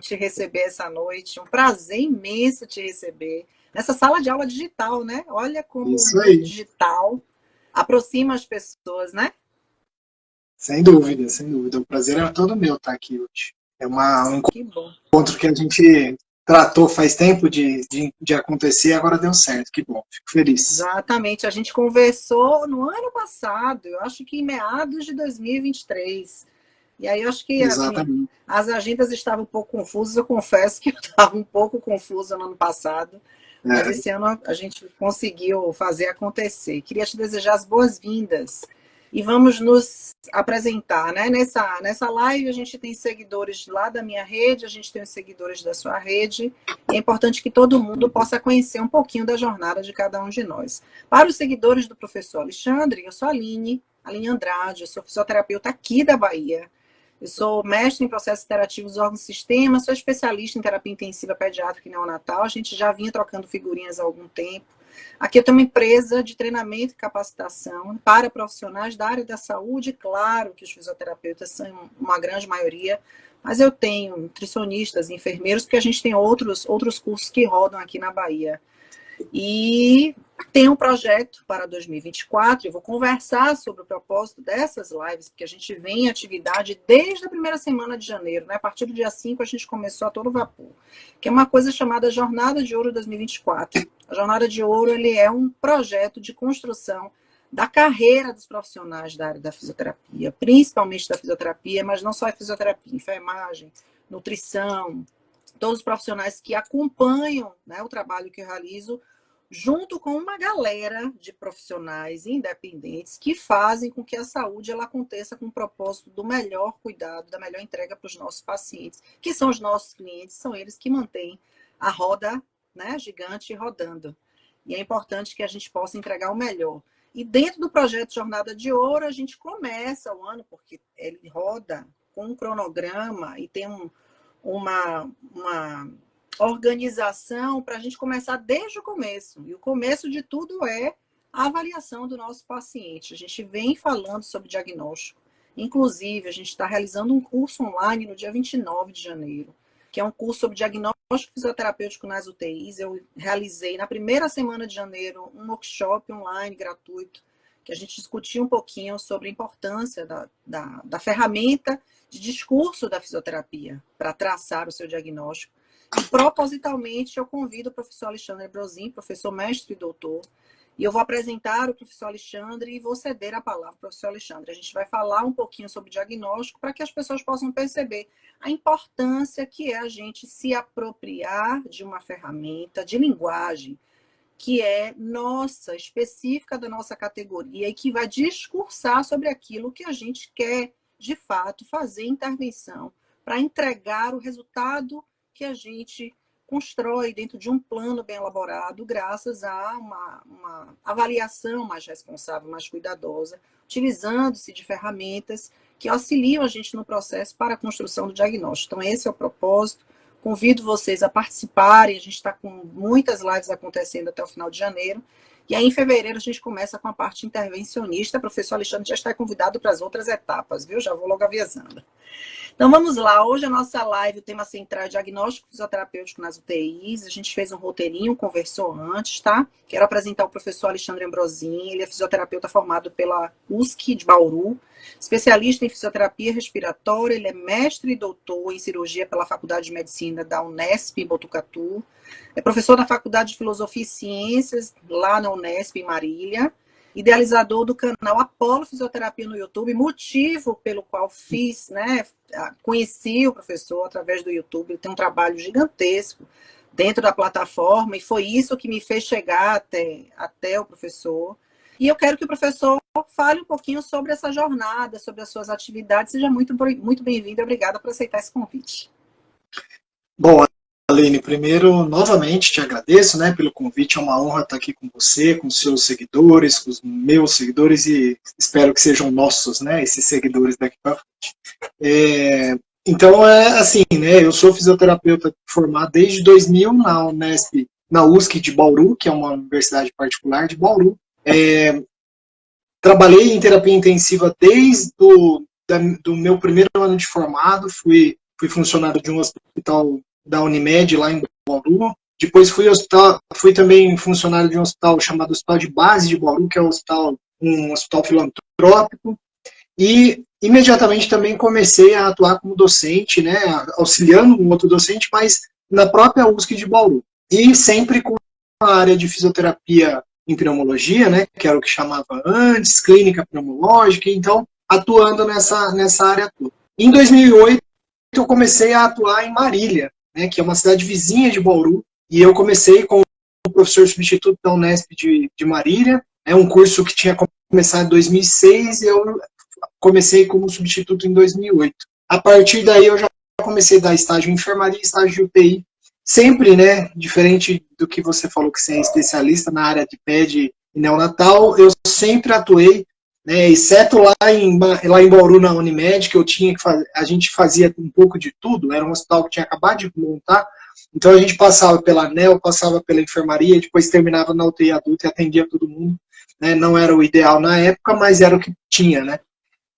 te receber essa noite, um prazer imenso te receber nessa sala de aula digital, né? Olha como o Isso mundo aí, digital aproxima as pessoas, né? sem dúvida, sem dúvida. O prazer é todo meu estar aqui hoje. É um Que bom. encontro que a gente tratou faz tempo de acontecer e agora deu certo. Que bom, fico feliz. Exatamente, a gente conversou no ano passado, eu acho que em meados de 2023. E aí eu acho que, assim, Exatamente. as agendas estavam um pouco confusas, eu confesso que eu estava um pouco confusa no ano passado, mas É, esse ano a gente conseguiu fazer acontecer. Queria te desejar as boas-vindas e vamos nos apresentar, né? Nessa live a gente tem seguidores lá da minha rede, a gente tem os seguidores da sua rede, e é importante que todo mundo possa conhecer um pouquinho da jornada de cada um de nós. Para os seguidores do professor Alexandre, eu sou a Aline Andrade, eu sou fisioterapeuta aqui da Bahia. Eu sou mestre em processos interativos dos órgãos e sistemas, sou especialista em terapia intensiva pediátrica e neonatal. A gente já vinha trocando figurinhas há algum tempo. Aqui eu tenho uma empresa de treinamento e capacitação para profissionais da área da saúde. Claro que os fisioterapeutas são uma grande maioria, mas eu tenho nutricionistas, enfermeiros, porque a gente tem outros cursos que rodam aqui na Bahia. E tem um projeto para 2024, eu vou conversar sobre o propósito dessas lives, porque a gente vem em atividade desde a primeira semana de janeiro, né? A partir do dia 5 a gente começou a todo vapor, que é uma coisa chamada Jornada de Ouro 2024. A Jornada de Ouro, ele é um projeto de construção da carreira dos profissionais da área da fisioterapia, principalmente da fisioterapia, mas não só a fisioterapia, enfermagem, nutrição, todos os profissionais que acompanham, né, o trabalho que eu realizo, junto com uma galera de profissionais independentes que fazem com que a saúde ela aconteça com o propósito do melhor cuidado, da melhor entrega para os nossos pacientes, que são os nossos clientes, são eles que mantêm a roda, né, gigante rodando. E é importante que a gente possa entregar o melhor. E dentro do projeto Jornada de Ouro, a gente começa o ano, porque ele roda com um cronograma e tem uma organização para a gente começar desde o começo. E o começo de tudo é a avaliação do nosso paciente. A gente vem falando sobre diagnóstico. Inclusive, a gente está realizando um curso online no dia 29 de janeiro, que é um curso sobre diagnóstico fisioterapêutico nas UTIs. Eu realizei na primeira semana de janeiro um workshop online gratuito, que a gente discutiu um pouquinho sobre a importância da ferramenta de discurso da fisioterapia para traçar o seu diagnóstico. E propositalmente eu convido o professor Alexandre Brosin, professor mestre e doutor, e eu vou apresentar o professor Alexandre e vou ceder a palavra ao professor Alexandre. A gente vai falar um pouquinho sobre diagnóstico para que as pessoas possam perceber a importância que é a gente se apropriar de uma ferramenta de linguagem que é nossa, específica da nossa categoria e que vai discursar sobre aquilo que a gente quer, de fato, fazer intervenção para entregar o resultado que a gente constrói dentro de um plano bem elaborado, graças a uma avaliação mais responsável, mais cuidadosa, utilizando-se de ferramentas que auxiliam a gente no processo para a construção do diagnóstico. Então, esse é o propósito. Convido vocês a participarem, a gente está com muitas lives acontecendo até o final de janeiro, e aí em fevereiro a gente começa com a parte intervencionista. O professor Alexandre já está convidado para as outras etapas, viu? Já vou logo avisando. Então vamos lá, hoje a nossa live, o tema central é diagnóstico fisioterapêutico nas UTIs. A gente fez um roteirinho, conversou antes, tá? Quero apresentar o professor Alexandre Ambrosin, ele é fisioterapeuta formado pela USC de Bauru, especialista em fisioterapia respiratória, ele é mestre e doutor em cirurgia pela Faculdade de Medicina da Unesp em Botucatu, é professor da Faculdade de Filosofia e Ciências lá na Unesp em Marília, idealizador do canal Apolo Fisioterapia no YouTube, motivo pelo qual fiz, né, conheci o professor através do YouTube. Ele tem um trabalho gigantesco dentro da plataforma e foi isso que me fez chegar até o professor. E eu quero que o professor fale um pouquinho sobre essa jornada, sobre as suas atividades. Seja muito bem-vindo e obrigada por aceitar esse convite. Bom, Aline, primeiro, novamente te agradeço, né, pelo convite. É uma honra estar aqui com você, com os seus seguidores, com os meus seguidores e espero que sejam nossos, né, esses seguidores daqui para frente. Então, é assim, né, eu sou fisioterapeuta formado desde 2000 na Unesp, na USC de Bauru, que é uma universidade particular de Bauru. Trabalhei em terapia intensiva desde do meu primeiro ano de formado, fui fui funcionário de um hospital da Unimed, lá em Bauru. Depois fui também funcionário de um hospital chamado Hospital de Base de Bauru, que é um hospital filantrópico. E imediatamente também comecei a atuar como docente, né, auxiliando um outro docente, mas na própria USP de Bauru. E sempre com a área de fisioterapia em pneumologia, né, que era o que chamava antes, clínica pneumológica, então atuando nessa área toda. Em 2008, eu comecei a atuar em Marília, né, que é uma cidade vizinha de Bauru, e eu comecei com o professor substituto da Unesp de Marília, é um curso que tinha começado em 2006, e eu comecei como substituto em 2008. A partir daí eu já comecei a dar estágio em enfermaria, estágio de UTI, sempre, né, diferente do que você falou que você é especialista na área de PED e neonatal, eu sempre atuei, né, exceto lá em Bauru, na Unimed, que a gente fazia um pouco de tudo, era um hospital que tinha acabado de montar, então a gente passava pela ANEL, passava pela enfermaria, depois terminava na UTI adulta e atendia todo mundo, né, não era o ideal na época, mas era o que tinha, né.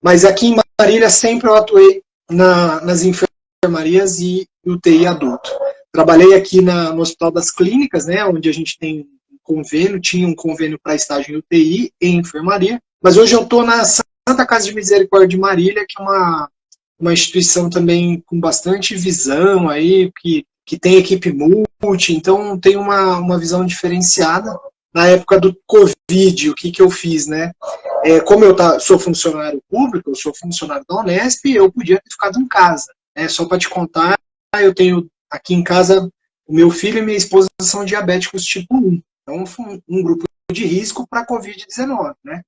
Mas aqui em Marília sempre eu atuei nas enfermarias e UTI adulto. Trabalhei aqui no Hospital das Clínicas, né, onde a gente tem um convênio, tinha um convênio para estágio em UTI e enfermaria, mas hoje eu estou na Santa Casa de Misericórdia de Marília, que é uma instituição também com bastante visão aí, que tem equipe multi, então tem uma visão diferenciada. Na época do Covid, o que eu fiz, né? Como eu sou funcionário público, eu sou funcionário da Unesp, eu podia ter ficado em casa. Só para te contar, eu tenho aqui em casa, o meu filho e minha esposa são diabéticos tipo 1. Então, foi um grupo de risco para a Covid-19, né?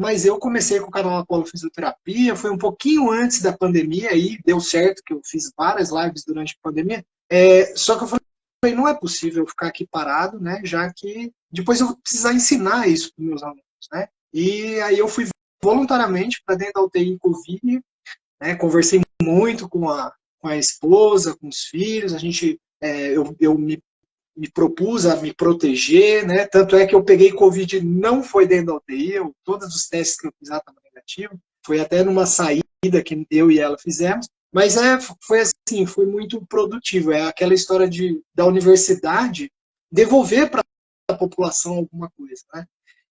Mas eu comecei com o canal Apolo Fisioterapia, foi um pouquinho antes da pandemia, aí deu certo que eu fiz várias lives durante a pandemia, só que eu falei, não é possível ficar aqui parado, né, já que depois eu vou precisar ensinar isso para os meus alunos, né, e aí eu fui voluntariamente para dentro da UTI Covid, né, conversei muito com a esposa, com os filhos, eu me propus a me proteger, né? Tanto é que eu peguei Covid, não foi dentro da UTI, todos os testes que eu fiz estavam negativos, foi até numa saída que eu e ela fizemos, mas foi assim, foi muito produtivo, é aquela história da universidade devolver para a população alguma coisa, né?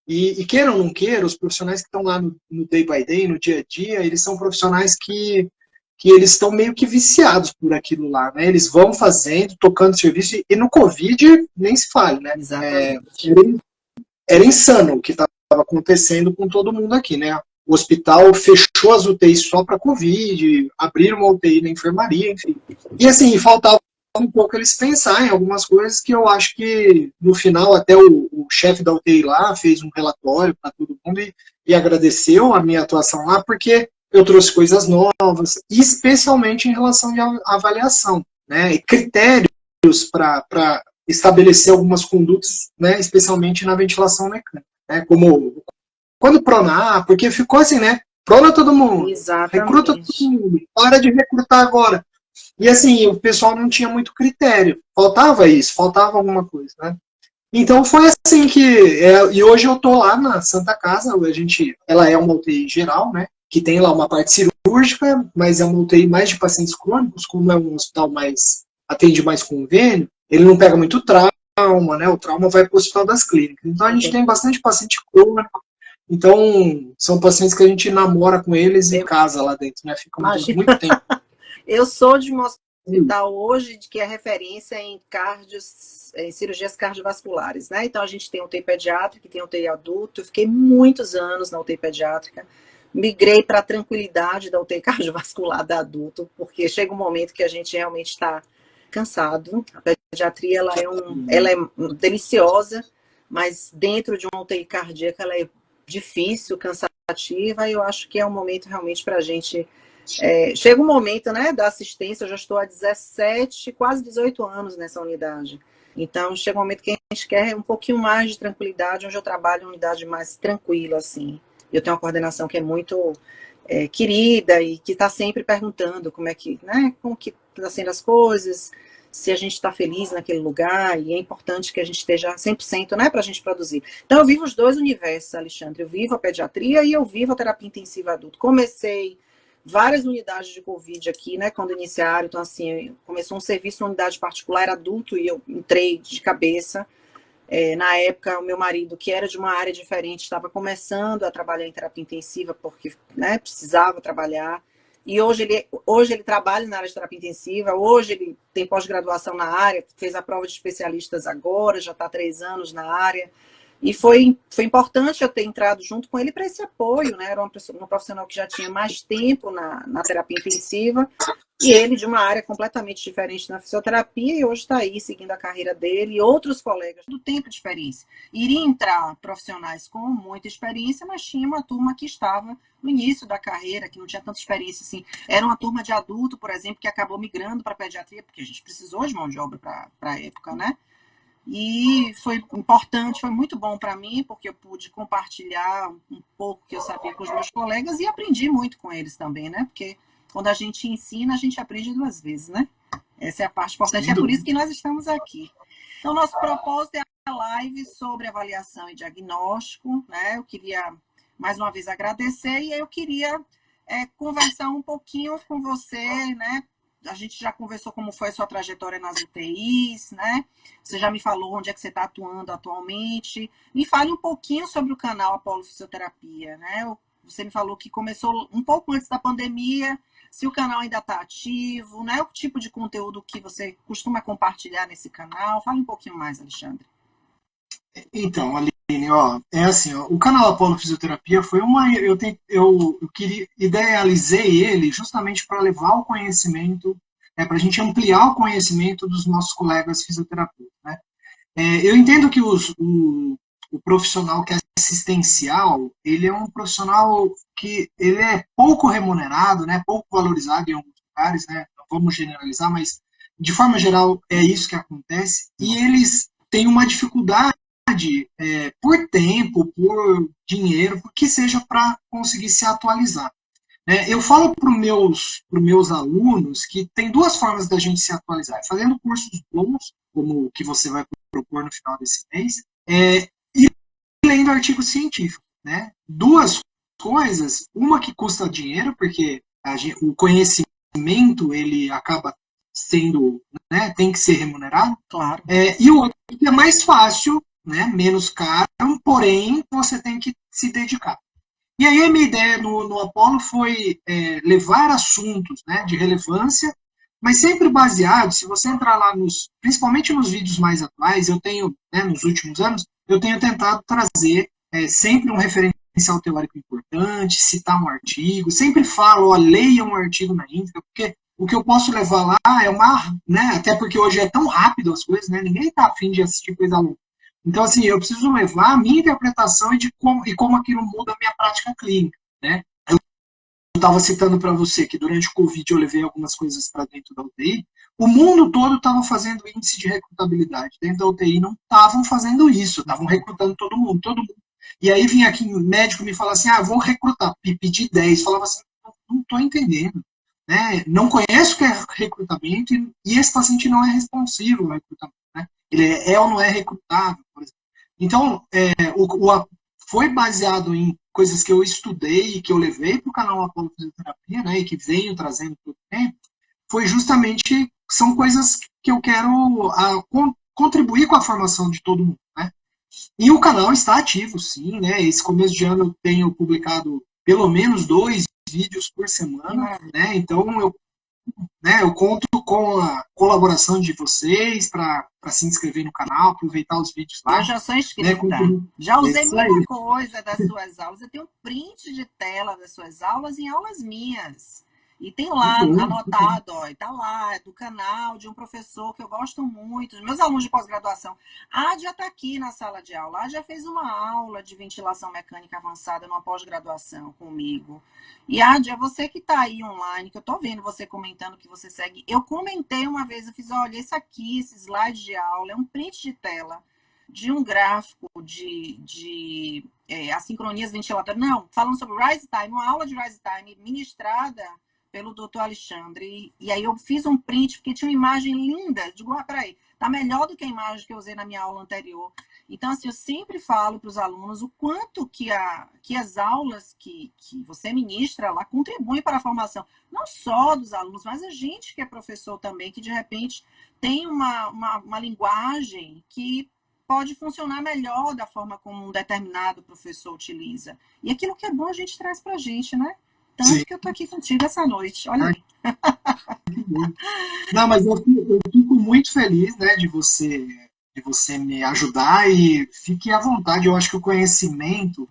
E queira ou não queira, os profissionais que estão lá no day by day, no dia a dia, eles são profissionais que eles estão meio que viciados por aquilo lá, né? Eles vão fazendo, tocando serviço, e no Covid nem se fale, né? Exatamente. Era insano o que estava acontecendo com todo mundo aqui, né? O hospital fechou as UTIs só para Covid, abriram uma UTI na enfermaria, enfim. E assim, faltava um pouco eles pensarem em algumas coisas que eu acho que no final até o chefe da UTI lá fez um relatório para todo mundo e agradeceu a minha atuação lá, porque eu trouxe coisas novas, especialmente em relação à avaliação, né, e critérios para estabelecer algumas condutas, né, especialmente na ventilação mecânica, né, como quando pronar, porque ficou assim, né, prona todo mundo, recruta todo Exatamente. mundo, para de recrutar agora. E assim, o pessoal não tinha muito critério, faltava isso, faltava alguma coisa, né. Então foi assim e hoje eu tô lá na Santa Casa, ela é uma UTI geral, né, que tem lá uma parte cirúrgica, mas é uma UTI mais de pacientes crônicos, como é um hospital atende mais convênio, ele não pega muito trauma, né, o trauma vai para o Hospital das Clínicas. Então a gente tem bastante paciente crônico, então são pacientes que a gente namora com eles e casa lá dentro, né, ficamos muito tempo. Eu sou de um hospital hoje que é referência em cirurgias cardiovasculares, né? Então a gente tem UTI pediátrica, tem UTI adulto. Eu fiquei muitos anos na UTI pediátrica. Migrei para a tranquilidade da UTI cardiovascular da adulto, porque chega um momento que a gente realmente está cansado. A pediatria ela é deliciosa, mas dentro de uma UTI cardíaca ela é difícil, cansativa, e eu acho que é um momento realmente para a gente. Chega um momento, né, da assistência, eu já estou há 17, quase 18 anos nessa unidade. Então, chega um momento que a gente quer um pouquinho mais de tranquilidade, onde eu trabalho em uma unidade mais tranquila, assim. Eu tenho uma coordenação que é muito querida e que está sempre perguntando como que está sendo as coisas, se a gente está feliz naquele lugar, e é importante que a gente esteja 100%, né, para a gente produzir. Então, eu vivo os dois universos, Alexandre. Eu vivo a pediatria e eu vivo a terapia intensiva adulto. Comecei várias unidades de Covid aqui, né, quando iniciaram. Então, assim, começou um serviço em unidade particular, era adulto, e eu entrei de cabeça. Na época, o meu marido, que era de uma área diferente, estava começando a trabalhar em terapia intensiva, porque, né, precisava trabalhar. E hoje ele trabalha na área de terapia intensiva, hoje ele tem pós-graduação na área, fez a prova de especialistas agora, já está há 3 anos na área. E foi importante eu ter entrado junto com ele para esse apoio, né? Era uma profissional que já tinha mais tempo na terapia intensiva, e ele de uma área completamente diferente na fisioterapia, e hoje está aí seguindo a carreira dele, e outros colegas do tempo de experiência. Iria entrar profissionais com muita experiência, mas tinha uma turma que estava no início da carreira, que não tinha tanta experiência assim. Era uma turma de adulto, por exemplo, que acabou migrando para a pediatria, porque a gente precisou de mão de obra para a época, né? E foi importante, foi muito bom para mim, porque eu pude compartilhar um pouco que eu sabia com os meus colegas e aprendi muito com eles também, né? Porque quando a gente ensina, a gente aprende 2 vezes, né? Essa é a parte importante, é por isso que nós estamos aqui. Então, nosso propósito é a live sobre avaliação e diagnóstico, né? Eu queria, mais uma vez, agradecer e eu queria conversar um pouquinho com você, né? A gente já conversou como foi a sua trajetória nas UTIs, né? Você já me falou onde é que você está atuando atualmente. Me fale um pouquinho sobre o canal Apolo Fisioterapia, né? Você me falou que começou um pouco antes da pandemia, se o canal ainda está ativo, né? O tipo de conteúdo que você costuma compartilhar nesse canal. Fale um pouquinho mais, Alexandre. Então, Aline, ó, é assim, ó, o canal Apolo Fisioterapia foi uma. Eu idealizei ele justamente para levar o conhecimento, para a gente ampliar o conhecimento dos nossos colegas fisioterapeutas. Né? Eu entendo que o profissional que é assistencial, ele é um profissional que ele é pouco remunerado, né, pouco valorizado em alguns lugares, né, não vamos generalizar, mas de forma geral é isso que acontece, e eles têm uma dificuldade por tempo, por dinheiro, por que seja para conseguir se atualizar. Eu falo para os meus alunos que tem 2 formas da gente se atualizar: fazendo cursos bons, como o que você vai propor no final desse mês, e lendo artigo científico. Né? 2 coisas, uma que custa dinheiro, porque o conhecimento ele acaba sendo, né, tem que ser remunerado, claro. E o outro que é mais fácil, né, menos caro, porém você tem que se dedicar. E aí a minha ideia no Apolo foi levar assuntos, né, de relevância, mas sempre baseado, se você entrar lá principalmente nos vídeos mais atuais, eu tenho, né, nos últimos anos, eu tenho tentado trazer sempre um referencial teórico importante, citar um artigo, sempre falo, ó, leia um artigo na íntegra, porque o que eu posso levar lá é né, até porque hoje é tão rápido as coisas, né, ninguém está afim de assistir coisa longa. Então, assim, eu preciso levar a minha interpretação e como aquilo muda a minha prática clínica, né? Eu estava citando para você que durante o Covid eu levei algumas coisas para dentro da UTI. O mundo todo estava fazendo índice de recrutabilidade. Dentro da UTI não estavam fazendo isso, estavam recrutando todo mundo, todo mundo. E aí vinha aqui um médico me falar assim, vou recrutar, pedir 10. Falava assim, não estou entendendo. Né? Não conheço o que é recrutamento e esse paciente não é responsivo ao recrutamento. Né? Ele ou não é recrutável, por exemplo. Então, foi baseado em coisas que eu estudei e que eu levei para o canal Apolo Fisioterapia, né, e que venho trazendo todo o tempo, foi justamente, são coisas que eu quero contribuir com a formação de todo mundo. Né? E o canal está ativo, sim, né? Esse começo de ano eu tenho publicado pelo menos 2 vídeos por semana, né? Então eu conto com a colaboração de vocês para se inscrever no canal, aproveitar os vídeos lá. Eu já sou inscrita. Né? Já usei muita coisa das suas aulas. Eu tenho print de tela das suas aulas em aulas minhas. E tem lá anotado, ó, tá lá, do canal de um professor que eu gosto muito, meus alunos de pós-graduação. A Ádia está aqui na sala de aula. A Ádia fez uma aula de ventilação mecânica avançada numa pós-graduação comigo. E Ádia, você que está aí online, que eu estou vendo você comentando que você segue, eu comentei uma vez, eu fiz, olha, esse aqui, esse slide de aula, é um print de tela de um gráfico de assincronias ventilatórias. Não, falando sobre Rise Time, uma aula de Rise Time ministrada pelo doutor Alexandre. E aí eu fiz um print, porque tinha uma imagem linda. Digo, peraí, tá melhor do que a imagem que eu usei na minha aula anterior. Então, assim, eu sempre falo para os alunos o quanto que as aulas que você ministra lá contribuem para a formação, não só dos alunos, mas a gente que é professor também, que de repente tem uma linguagem que pode funcionar melhor da forma como um determinado professor utiliza. E aquilo que é bom a gente traz para a gente, né? Sim. Tanto que eu estou aqui contigo essa noite. Olha aí. Não, mas eu fico muito feliz, né, de você me ajudar e fique à vontade. Eu acho que o conhecimento,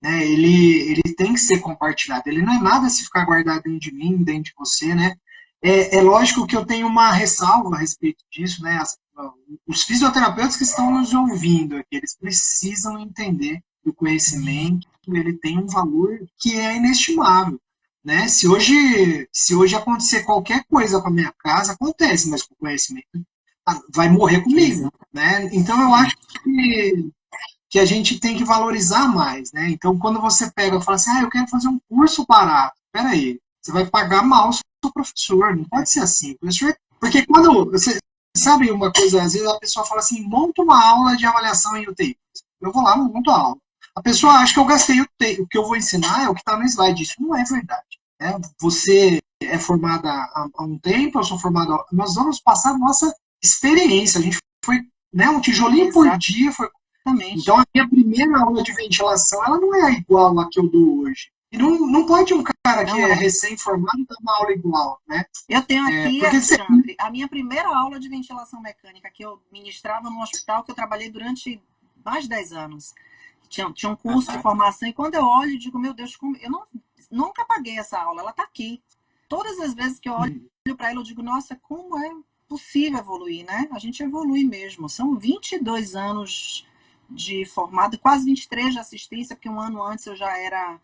né, ele tem que ser compartilhado. Ele não é nada se ficar guardado dentro de mim, dentro de você, né? É lógico que eu tenho uma ressalva a respeito disso, né? Os fisioterapeutas que estão nos ouvindo aqui, eles precisam entender que o conhecimento ele tem um valor que é inestimável, né? Se hoje acontecer qualquer coisa com a minha casa, acontece, mas com o conhecimento vai morrer comigo, né? Então eu acho que a gente tem que valorizar mais, né? Então, quando você pega e fala assim, eu quero fazer um curso barato, peraí, você vai pagar mal o seu professor, não pode ser assim. Professor, porque quando você sabe uma coisa, às vezes a pessoa fala assim, monta uma aula de avaliação em UTI. Eu vou lá, monto a aula. A pessoa acha que eu gastei o que eu vou ensinar é o que está no slide. Isso não é verdade. Né? Você é formada há um tempo, eu sou formada. Nós vamos passar nossa experiência. A gente foi, né, um tijolinho por dia, foi. Então, a minha primeira aula de ventilação, ela não é igual a que eu dou hoje. E não pode um cara que é recém-formado dar uma aula igual, né? Eu tenho aqui, Alexandre, a minha primeira aula de ventilação mecânica que eu ministrava no hospital, que eu trabalhei durante mais de 10 anos. Tinha um curso de formação, e quando eu olho, eu digo, meu Deus, eu nunca paguei essa aula, ela está aqui. Todas as vezes que eu olho para ela, eu digo, nossa, como é possível evoluir, né? A gente evolui mesmo. São 22 anos de formado, quase 23 de assistência, porque um ano antes eu já era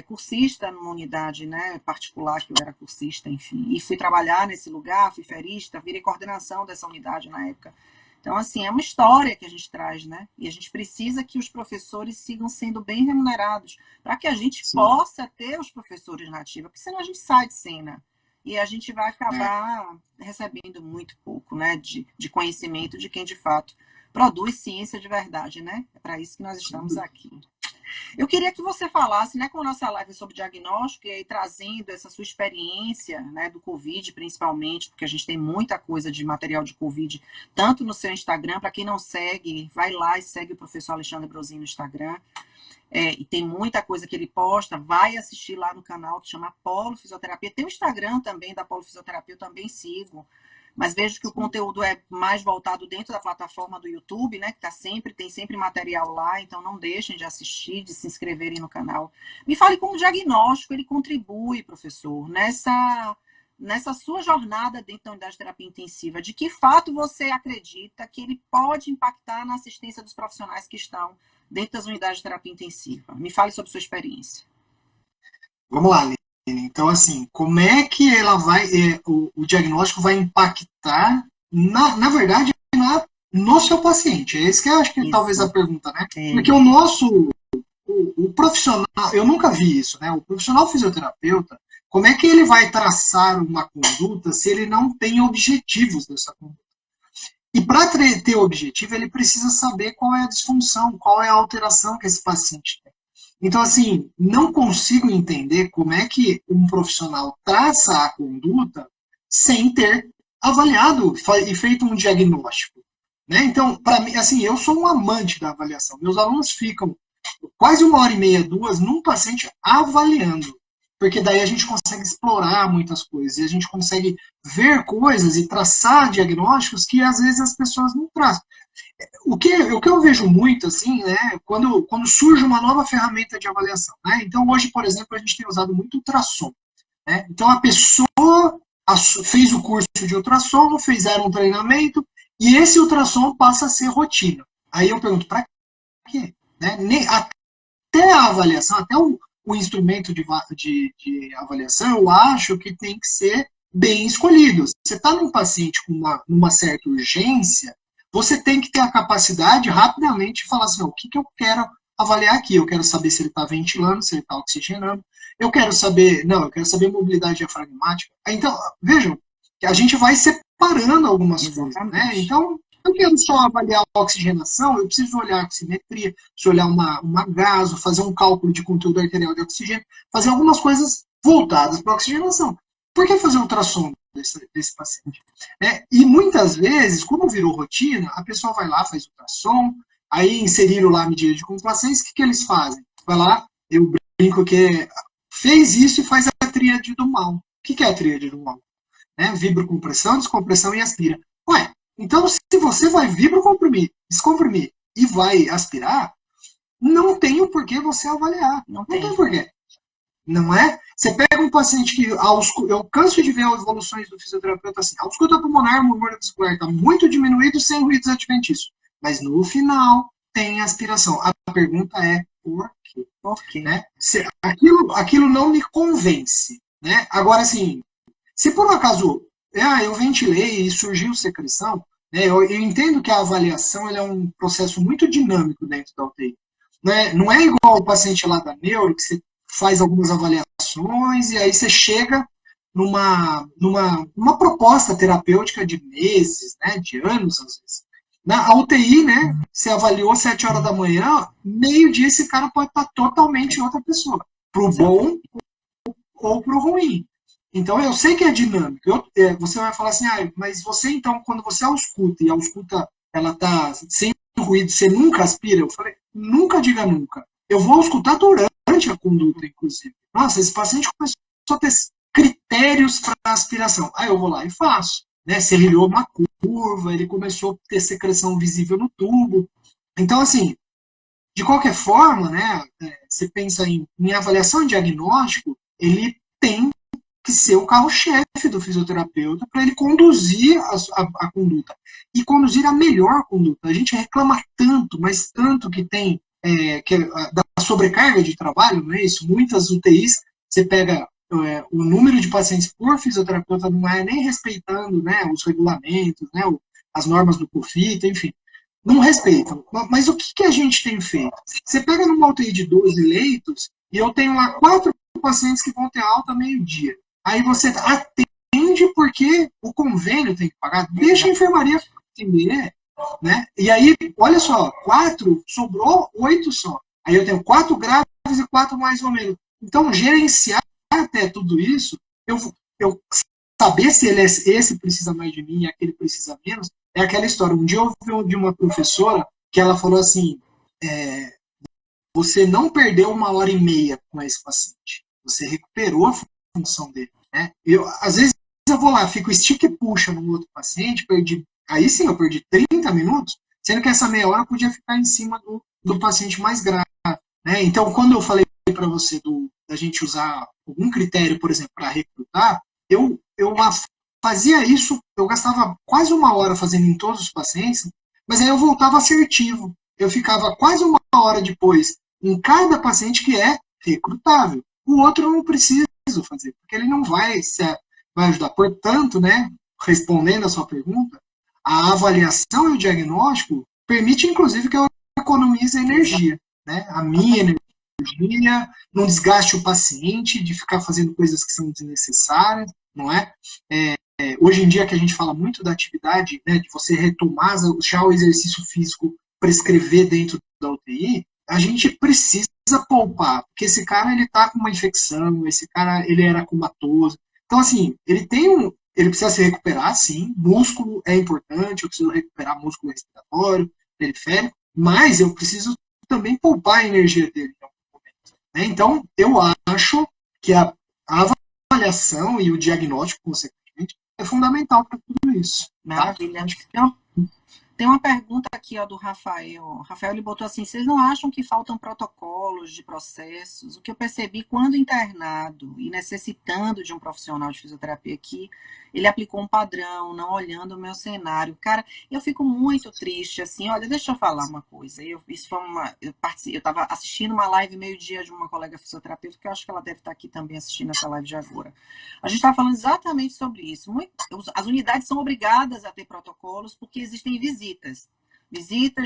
cursista numa unidade, né, particular, que eu era cursista, enfim. E fui trabalhar nesse lugar, fui ferista, virei coordenação dessa unidade na época. Então, assim, é uma história que a gente traz, né? E a gente precisa que os professores sigam sendo bem remunerados, para que a gente possa ter os professores na ativa, porque senão a gente sai de cena. E a gente vai acabar recebendo muito pouco, né, de conhecimento de quem, de fato, produz ciência de verdade, né? É para isso que nós estamos aqui. Eu queria que você falasse, né, com a nossa live sobre diagnóstico, e aí trazendo essa sua experiência, né, do Covid, principalmente, porque a gente tem muita coisa de material de Covid, tanto no seu Instagram, para quem não segue, vai lá e segue o professor Alexandre Brosin no Instagram, e tem muita coisa que ele posta, vai assistir lá no canal que chama Polo Fisioterapia, tem o Instagram também da Polo Fisioterapia, eu também sigo, mas vejo que o conteúdo é mais voltado dentro da plataforma do YouTube, né? Que tem sempre material lá, então não deixem de assistir, de se inscreverem no canal. Me fale como o diagnóstico ele contribui, professor, nessa sua jornada dentro da unidade de terapia intensiva. De que fato você acredita que ele pode impactar na assistência dos profissionais que estão dentro das unidades de terapia intensiva? Me fale sobre sua experiência. Vamos lá, Aline. Então, assim, como é que o diagnóstico vai impactar, na verdade, no seu paciente? É esse que eu acho que talvez a pergunta, né? Porque o profissional, eu nunca vi isso, né? O profissional fisioterapeuta, como é que ele vai traçar uma conduta se ele não tem objetivos dessa conduta? E para ter objetivo, ele precisa saber qual é a disfunção, qual é a alteração que esse paciente tem. Então, assim, não consigo entender como é que um profissional traça a conduta sem ter avaliado e feito um diagnóstico. Né? Então, para mim, assim, eu sou um amante da avaliação. Meus alunos ficam quase 1h30, 2 num paciente avaliando. Porque daí a gente consegue explorar muitas coisas, e a gente consegue ver coisas e traçar diagnósticos que às vezes as pessoas não traçam. O que eu vejo muito, assim, né, quando surge uma nova ferramenta de avaliação. Né? Então, hoje, por exemplo, a gente tem usado muito ultrassom. Né? Então, a pessoa fez o curso de ultrassom, fizeram um treinamento, e esse ultrassom passa a ser rotina. Aí eu pergunto, para quê? Né? Até a avaliação, até o instrumento de avaliação, eu acho que tem que ser bem escolhido. Você está num paciente com uma certa urgência, você tem que ter a capacidade rapidamente de falar assim, o que eu quero avaliar aqui? Eu quero saber se ele está ventilando, se ele está oxigenando. Eu quero saber mobilidade diafragmática. Então, vejam, a gente vai separando algumas coisas. Né? Então, eu quero só avaliar a oxigenação, eu preciso olhar a oximetria, preciso olhar uma gaso, fazer um cálculo de conteúdo arterial de oxigênio, fazer algumas coisas voltadas para a oxigenação. Por que fazer ultrassom desse paciente? E muitas vezes, como virou rotina, a pessoa vai lá, faz ultrassom, aí inseriram lá a medida de complacência, o que eles fazem? Vai lá, eu brinco que fez isso e faz a tríade do mal. O que é a tríade do mal? Vibrocompressão, descompressão e aspira. Ué, então se você vai vibrocomprimir, descomprimir e vai aspirar, não tem o porquê você avaliar. Não tem porquê. Não é? Você pega um paciente que, eu canso de ver as evoluções do fisioterapeuta assim, a ausculta pulmonar, o murmúrio muscular está muito diminuído sem ruídos adventícios. Mas no final tem aspiração. A pergunta é por quê? Por quê? Né? Aquilo não me convence. Né? Agora, assim, se por um acaso eu ventilei e surgiu secreção, né, eu entendo que a avaliação é um processo muito dinâmico dentro da UTI. Não é igual o paciente lá da neuro, que você faz algumas avaliações e aí você chega numa proposta terapêutica de meses, né, de anos, às vezes. Na UTI, né, você avaliou 7 horas da manhã, meio-dia esse cara pode estar totalmente outra pessoa, pro bom ou pro ruim. Então, eu sei que é dinâmico. Você vai falar assim, mas você, então, quando você ausculta, e a ausculta, ela está sem ruído, você nunca aspira? Eu falei, nunca diga nunca. Eu vou auscultar durante a conduta, inclusive. Nossa, esse paciente começou a ter critérios para aspiração. Aí eu vou lá e faço. Né? Serrilhou uma curva, ele começou a ter secreção visível no tubo. Então, assim, de qualquer forma, né, você pensa em avaliação e diagnóstico, ele tem que ser o carro-chefe do fisioterapeuta para ele conduzir a conduta. E conduzir a melhor conduta. A gente reclama tanto, mas tanto que tem da sobrecarga de trabalho, não é isso? Muitas UTIs, você pega o número de pacientes por fisioterapeuta não é nem respeitando, né, os regulamentos, né, as normas do COFIT, enfim. Não respeitam. Mas o que a gente tem feito? Você pega numa UTI de 12 leitos e eu tenho lá 4 pacientes que vão ter alta meio-dia. Aí você atende porque o convênio tem que pagar. Deixa a enfermaria atender. Né? E aí, olha só, 4, sobrou 8 só. Aí eu tenho 4 graves e 4 mais ou menos. Então, gerenciar até tudo isso, eu saber se esse precisa mais de mim e aquele precisa menos, é aquela história. Um dia eu ouvi de uma professora que ela falou assim, você não perdeu 1h30 com esse paciente. Você recuperou a função dele. Né? Às vezes eu vou lá, fico estica e puxa no outro paciente, aí sim eu perdi 30 minutos, sendo que essa meia hora eu podia ficar em cima do paciente mais grave. Né? Então, quando eu falei para você da gente usar algum critério, por exemplo, para recrutar, eu fazia isso, eu gastava quase 1 hora fazendo em todos os pacientes, mas aí eu voltava assertivo. Eu ficava quase 1 hora depois em cada paciente que é recrutável. O outro eu não preciso fazer, porque ele não vai ajudar. Portanto, né, respondendo a sua pergunta, a avaliação e o diagnóstico permite, inclusive, que eu economize energia. Né? A minha energia, não desgaste o paciente de ficar fazendo coisas que são desnecessárias, não é? Hoje em dia que a gente fala muito da atividade, né, de você retomar já o exercício físico, prescrever dentro da UTI, a gente precisa poupar, porque esse cara ele tá com uma infecção, esse cara ele era comatoso. Então, assim, ele precisa se recuperar, sim, músculo é importante, eu preciso recuperar músculo respiratório, periférico, mas eu preciso também poupar a energia dele em algum momento. Né? Então, eu acho que a avaliação e o diagnóstico, consequentemente, é fundamental para tudo isso. Maravilha. Tá? Tem uma pergunta aqui do Rafael. O Rafael ele botou assim: vocês não acham que faltam protocolos de processos? O que eu percebi quando internado e necessitando de um profissional de fisioterapia aqui, ele aplicou um padrão, não olhando o meu cenário. Cara, eu fico muito triste, assim, olha, deixa eu falar uma coisa. Eu estava assistindo uma live meio-dia de uma colega fisioterapeuta, que eu acho que ela deve estar aqui também assistindo essa live de agora. A gente está falando exatamente sobre isso. As unidades são obrigadas a ter protocolos porque existem visitas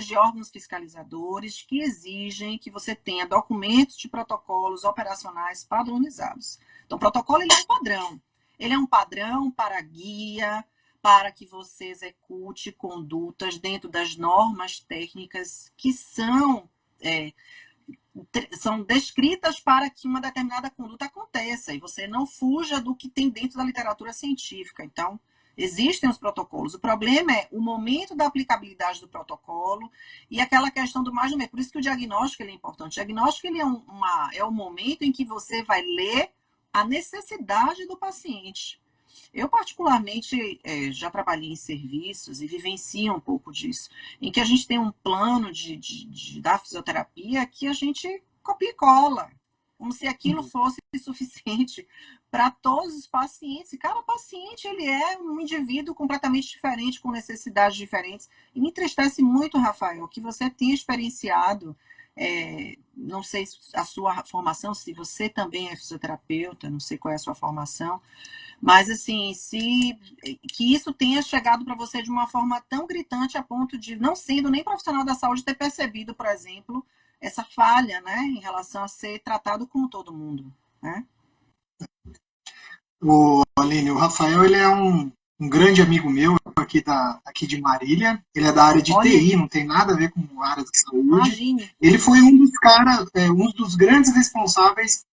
de órgãos fiscalizadores que exigem que você tenha documentos de protocolos operacionais padronizados. Então, o protocolo ele é um padrão. Ele é um padrão para guia, para que você execute condutas dentro das normas técnicas que são descritas para que uma determinada conduta aconteça e você não fuja do que tem dentro da literatura científica. Então, existem os protocolos. O problema é o momento da aplicabilidade do protocolo e aquela questão do mais do mesmo. Por isso que o diagnóstico ele é importante. O diagnóstico ele é o momento em que você vai ler a necessidade do paciente. Eu, particularmente, já trabalhei em serviços e vivencio um pouco disso, em que a gente tem um plano da fisioterapia que a gente copia e cola, como se aquilo fosse suficiente para todos os pacientes. E cada paciente ele é um indivíduo completamente diferente, com necessidades diferentes. E me entristece muito, Rafael, que você tenha experienciado, não sei a sua formação, se você também é fisioterapeuta, não sei qual é a sua formação, mas, assim, que isso tenha chegado para você de uma forma tão gritante a ponto de, não sendo nem profissional da saúde, ter percebido, por exemplo, essa falha, né, em relação a ser tratado como todo mundo, né? Aline, o Rafael, ele é um grande amigo meu aqui de Marília. Ele é da área de Olha TI, aí. Não tem nada a ver com a área de saúde. Imagine. Ele foi um dos caras, um dos grandes responsáveis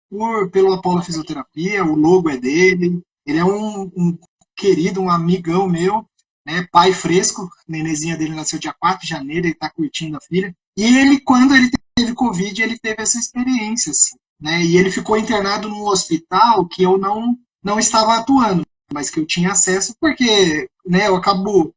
pelo Apollo Fisioterapia, o logo é dele. Ele é um querido, um amigão meu, né, pai fresco. A nenezinha dele nasceu dia 4 de janeiro, ele está curtindo a filha. E ele, quando ele teve Covid, ele teve essa experiência, assim, né? E ele ficou internado num hospital que eu não estava atuando, mas que eu tinha acesso, porque, né, eu acabo,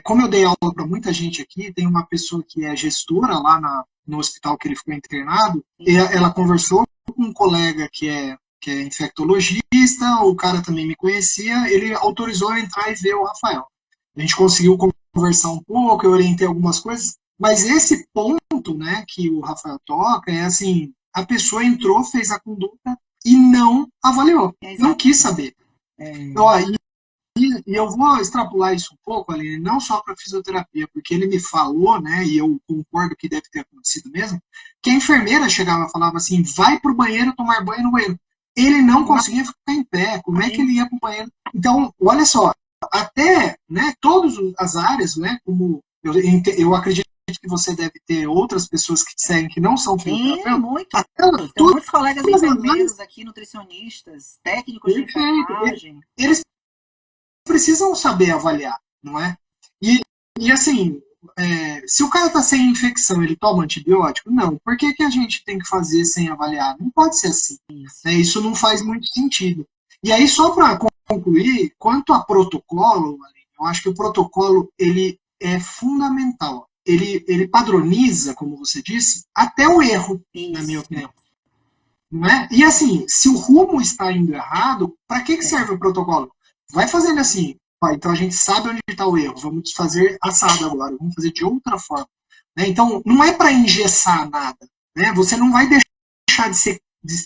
como eu dei aula para muita gente aqui, tem uma pessoa que é gestora lá no hospital que ele ficou internado, e ela conversou com um colega que é infectologista, o cara também me conhecia, ele autorizou eu entrar e ver o Rafael. A gente conseguiu conversar um pouco, eu orientei algumas coisas, mas esse ponto, né, que o Rafael toca é assim, a pessoa entrou, fez a conduta e não avaliou, não quis saber. E eu vou extrapolar isso um pouco, Aline, não só para fisioterapia, porque ele me falou, né, e eu concordo que deve ter acontecido mesmo, que a enfermeira chegava e falava assim, vai para o banheiro tomar banho no banheiro. Ele não conseguia ficar em pé, como é que ele ia para o banheiro? Então, olha só, até, né, todas as áreas, né, como eu acredito que você deve ter outras pessoas que te seguem que não são fisioterapeutas. muito. Tem muitos colegas enfermeiros aqui, nutricionistas, técnicos de enfermagem. Eles precisam saber avaliar, não é? E assim, se o cara está sem infecção, ele toma antibiótico? Não. Por que a gente tem que fazer sem avaliar? Não pode ser assim. Isso não faz muito sentido. E aí, só para concluir, quanto a protocolo, eu acho que o protocolo ele é fundamental. Ele padroniza, como você disse, até o erro, na minha opinião. Não é? E assim, se o rumo está indo errado, para que serve o protocolo? Vai fazendo assim, então a gente sabe onde está o erro, vamos fazer assado agora, vamos fazer de outra forma. Né? Então, não é para engessar nada. Né? Você não vai deixar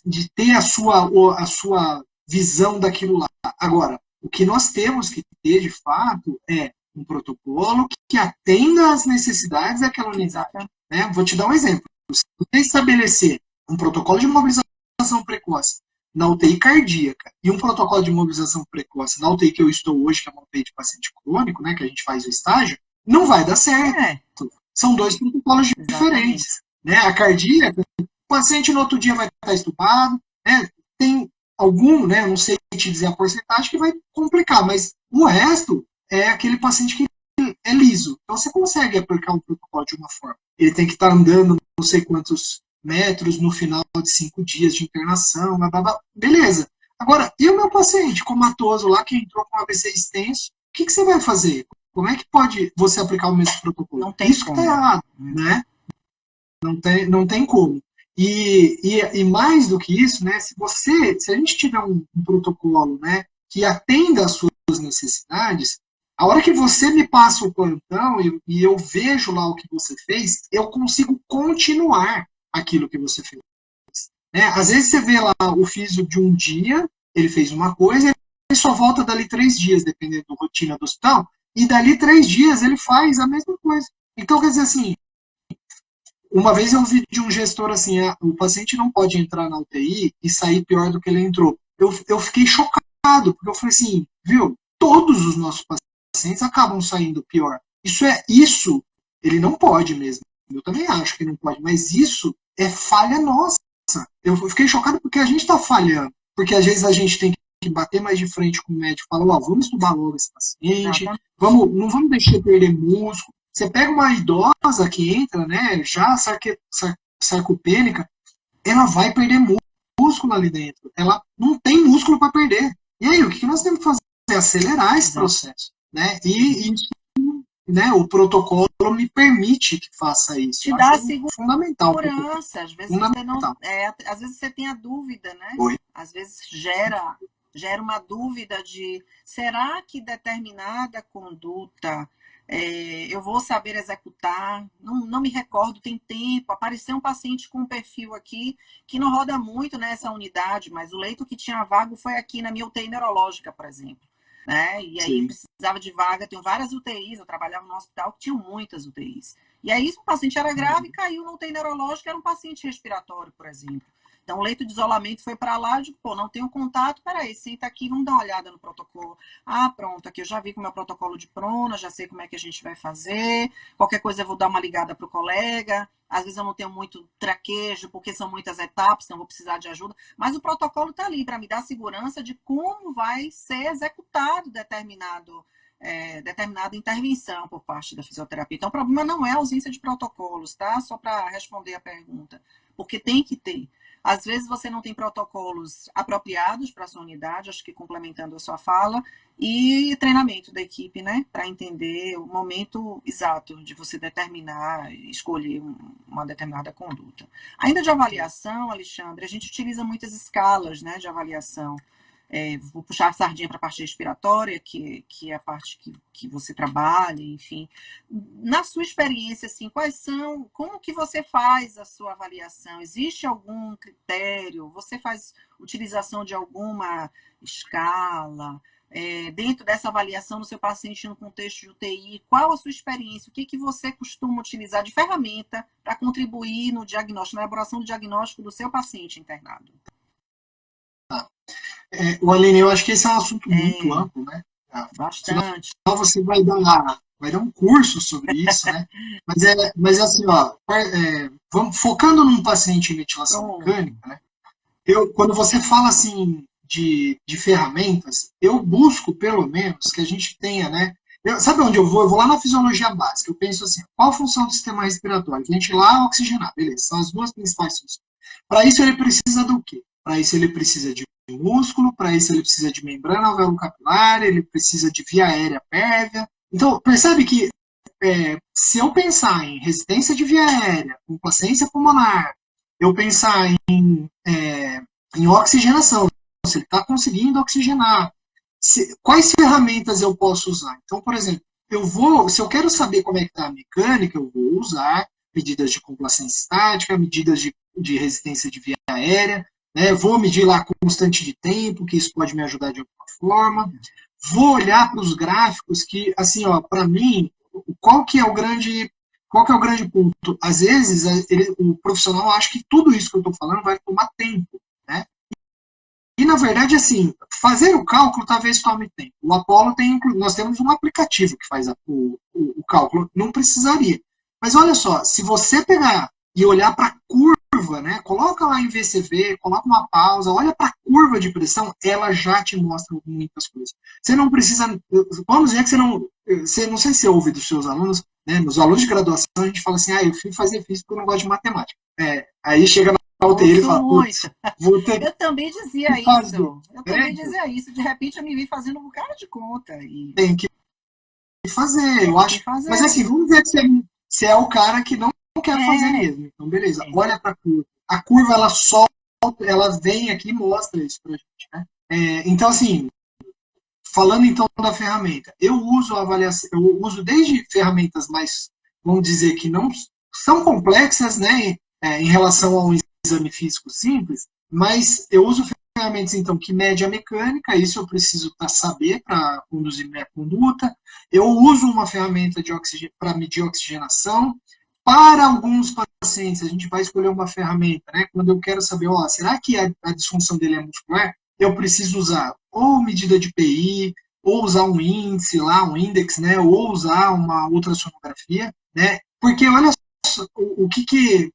de ter a sua visão daquilo lá. Agora, o que nós temos que ter, de fato, é um protocolo que atenda às necessidades daquela unidade. Né? Vou te dar um exemplo. Se você estabelecer um protocolo de mobilização precoce na UTI cardíaca e um protocolo de mobilização precoce na UTI que eu estou hoje, que é uma UTI de paciente crônico, né, que a gente faz o estágio, não vai dar certo. São dois protocolos diferentes. Né? A cardíaca, o paciente no outro dia vai estar estubado, né? Tem algum, né, não sei te dizer a porcentagem, que vai complicar, mas o resto é aquele paciente que é liso. Então você consegue aplicar um protocolo de uma forma. Ele tem que estar andando não sei quantos metros no final de 5 dias de internação, blá, blá, blá. Beleza. Agora, e o meu paciente comatoso lá, que entrou com AVC extenso, o que você vai fazer? Como é que pode você aplicar o mesmo protocolo? Não tem Isso que está errado, né? Não tem como. E mais do que isso, né, se a gente tiver um protocolo, né, que atenda às suas necessidades, a hora que você me passa o plantão e eu vejo lá o que você fez, eu consigo continuar aquilo que você fez. Né? Às vezes você vê lá o físio de um dia, ele fez uma coisa, ele só volta dali 3 dias, dependendo da rotina do hospital, e dali 3 dias ele faz a mesma coisa. Então, quer dizer assim, uma vez eu vi de um gestor assim, o paciente não pode entrar na UTI e sair pior do que ele entrou. Eu fiquei chocado, porque eu falei assim, viu, todos os nossos pacientes acabam saindo pior. Isso, ele não pode mesmo. Eu também acho que não pode, mas isso é falha nossa. Eu fiquei chocado porque a gente está falhando. Porque às vezes a gente tem que bater mais de frente com o médico e falar, vamos estudar logo esse paciente, não vamos deixar perder músculo. Você pega uma idosa que entra, né, já sarcopênica, ela vai perder músculo ali dentro. Ela não tem músculo para perder. E aí, o que nós temos que fazer? É acelerar esse processo. Né? E isso, né, o protocolo me permite que faça isso. Te dá fundamental. Segurança. Às vezes você não, às vezes você tem a dúvida, né? Oi? Às vezes gera uma dúvida de será que determinada conduta eu vou saber executar? Não me recordo, tem tempo. Apareceu um paciente com um perfil aqui que não roda muito nessa unidade, mas o leito que tinha vago foi aqui na minha UTI neurológica, por exemplo. Né? E aí precisava de vaga, tenho várias UTIs, eu trabalhava no hospital que tinha muitas UTIs. E aí o paciente era grave e caiu na UTI neurológica, era um paciente respiratório, por exemplo. Então o leito de isolamento foi para lá, eu digo, não tenho contato, peraí, senta aqui, vamos dar uma olhada no protocolo. Pronto, aqui eu já vi com o meu protocolo de prona, já sei como é que a gente vai fazer, qualquer coisa eu vou dar uma ligada para o colega, às vezes eu não tenho muito traquejo, porque são muitas etapas, então vou precisar de ajuda, mas o protocolo está ali para me dar segurança de como vai ser executado determinada intervenção por parte da fisioterapia. Então, o problema não é a ausência de protocolos, tá? Só para responder a pergunta, porque tem que ter. Às vezes você não tem protocolos apropriados para a sua unidade, acho que complementando a sua fala, e treinamento da equipe, né, para entender o momento exato de você determinar, escolher uma determinada conduta. Ainda de avaliação, Alexandre, a gente utiliza muitas escalas, né, de avaliação. Vou puxar a sardinha para a parte respiratória, que é a parte que você trabalha, enfim. Na sua experiência, assim, como que você faz a sua avaliação? Existe algum critério? Você faz utilização de alguma escala? Dentro dessa avaliação do seu paciente no contexto de UTI, qual a sua experiência? O que você costuma utilizar de ferramenta para contribuir no diagnóstico, na elaboração do diagnóstico do seu paciente internado? Aline, eu acho que esse é um assunto muito amplo, né? Bastante. Senão você vai dar um curso sobre isso, né? Mas assim, focando num paciente em ventilação mecânica, né? Quando você fala assim de ferramentas, eu busco pelo menos que a gente tenha, né? Sabe onde eu vou? Eu vou lá na fisiologia básica. Eu penso assim, qual a função do sistema respiratório? Ventilar ou oxigenar? Beleza, são as duas principais funções. Para isso ele precisa do quê? Para isso ele precisa de músculo, para isso ele precisa de membrana alveolo-capilar, ele precisa de via aérea pérvia. Então, percebe que se eu pensar em resistência de via aérea, complacência pulmonar, eu pensar em oxigenação, se ele está conseguindo oxigenar, quais ferramentas eu posso usar? Então, por exemplo, se eu quero saber como é que está a mecânica, eu vou usar medidas de complacência estática, medidas de resistência de via aérea, né? Vou medir lá a constante de tempo, que isso pode me ajudar de alguma forma. Vou olhar para os gráficos que, assim, para mim, qual que é o grande ponto? Às vezes, o profissional acha que tudo isso que eu estou falando vai tomar tempo, né? E, na verdade, assim, fazer o cálculo talvez tome tempo. O Apollo nós temos um aplicativo que faz o cálculo, não precisaria. Mas olha só, se você pegar e olhar para a curva, né, coloca lá em VCV, coloca uma pausa, olha para a curva de pressão, ela já te mostra muitas coisas. Você não precisa, vamos dizer que você não sei se você ouve dos seus alunos, né, nos alunos de graduação a gente fala assim, eu fui fazer física porque eu não gosto de matemática. Aí chega na UTI ele fala, vou ter eu também dizia isso. Eu também dizia isso. De repente eu me vi fazendo um bocado de conta. E... Tem que fazer, eu acho. Mas assim, vamos ver que você é o cara que não quer fazer mesmo. Então, beleza. Olha para a curva. A curva, ela solta, ela vem aqui e mostra isso para a gente. Né? Então, assim, falando então da ferramenta, eu uso desde ferramentas mais, vamos dizer, que não são complexas, né, em relação a um exame físico simples, mas eu uso ferramentas, então, que mede a mecânica, isso eu preciso saber para conduzir minha conduta. Eu uso uma ferramenta para medir oxigenação. Para alguns pacientes, a gente vai escolher uma ferramenta, né? Quando eu quero saber, será que a disfunção dele é muscular? Eu preciso usar ou medida de PI, ou usar um índice lá, um index, né, ou usar uma ultrassonografia, né, porque olha só, o que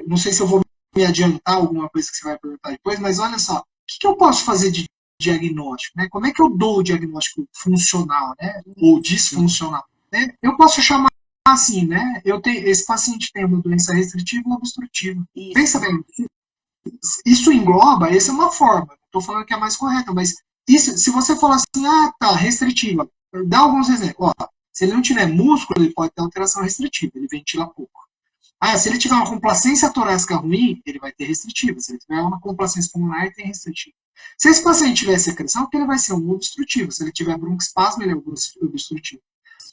não sei se eu vou me adiantar alguma coisa que você vai perguntar depois, mas olha só, o que eu posso fazer de diagnóstico, né? Como é que eu dou o diagnóstico funcional, né, ou Isso, disfuncional, né? Eu posso chamar assim, né? Esse paciente tem uma doença restritiva ou obstrutiva. Pensa isso. bem, isso engloba, essa é uma forma, estou falando que é a mais correta, mas isso, se você falar assim, ah, tá, restritiva, dá alguns exemplos. Ó, se ele não tiver músculo, ele pode ter alteração restritiva, ele ventila pouco. Ah, se ele tiver uma complacência torácica ruim, ele vai ter restritiva. Se ele tiver uma complacência pulmonar, ele tem restritiva. Se esse paciente tiver secreção, ele vai ser um obstrutivo. Se ele tiver broncoespasmo, ele é obstrutivo.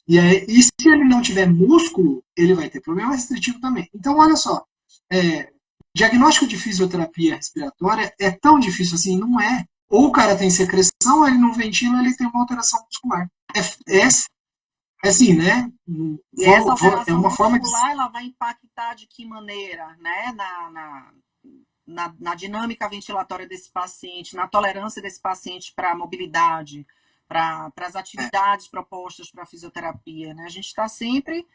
E se ele não tiver músculo, ele vai ter problema restritivo também. Então, olha só, é, diagnóstico de fisioterapia respiratória é tão difícil assim, não é. Ou o cara tem secreção, ele não ventila, ele tem uma alteração muscular. É assim, né? E essa É alteração uma forma de. muscular, ela vai impactar de que maneira, né? Na dinâmica ventilatória desse paciente, na tolerância desse paciente para a mobilidade, para as atividades propostas para a fisioterapia, né? A gente está sempre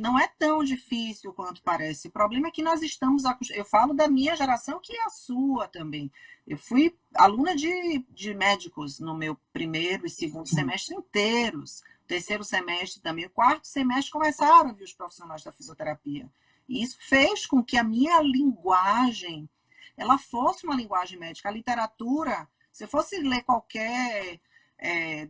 não é tão difícil quanto parece. O problema é que nós estamos eu falo da minha geração, que é a sua também. Eu fui aluna de médicos no meu primeiro e segundo semestre inteiros. Terceiro semestre também. O quarto semestre começaram a vir os profissionais da fisioterapia. E isso fez com que a minha linguagem ela fosse uma linguagem médica. A literatura, se eu fosse ler qualquer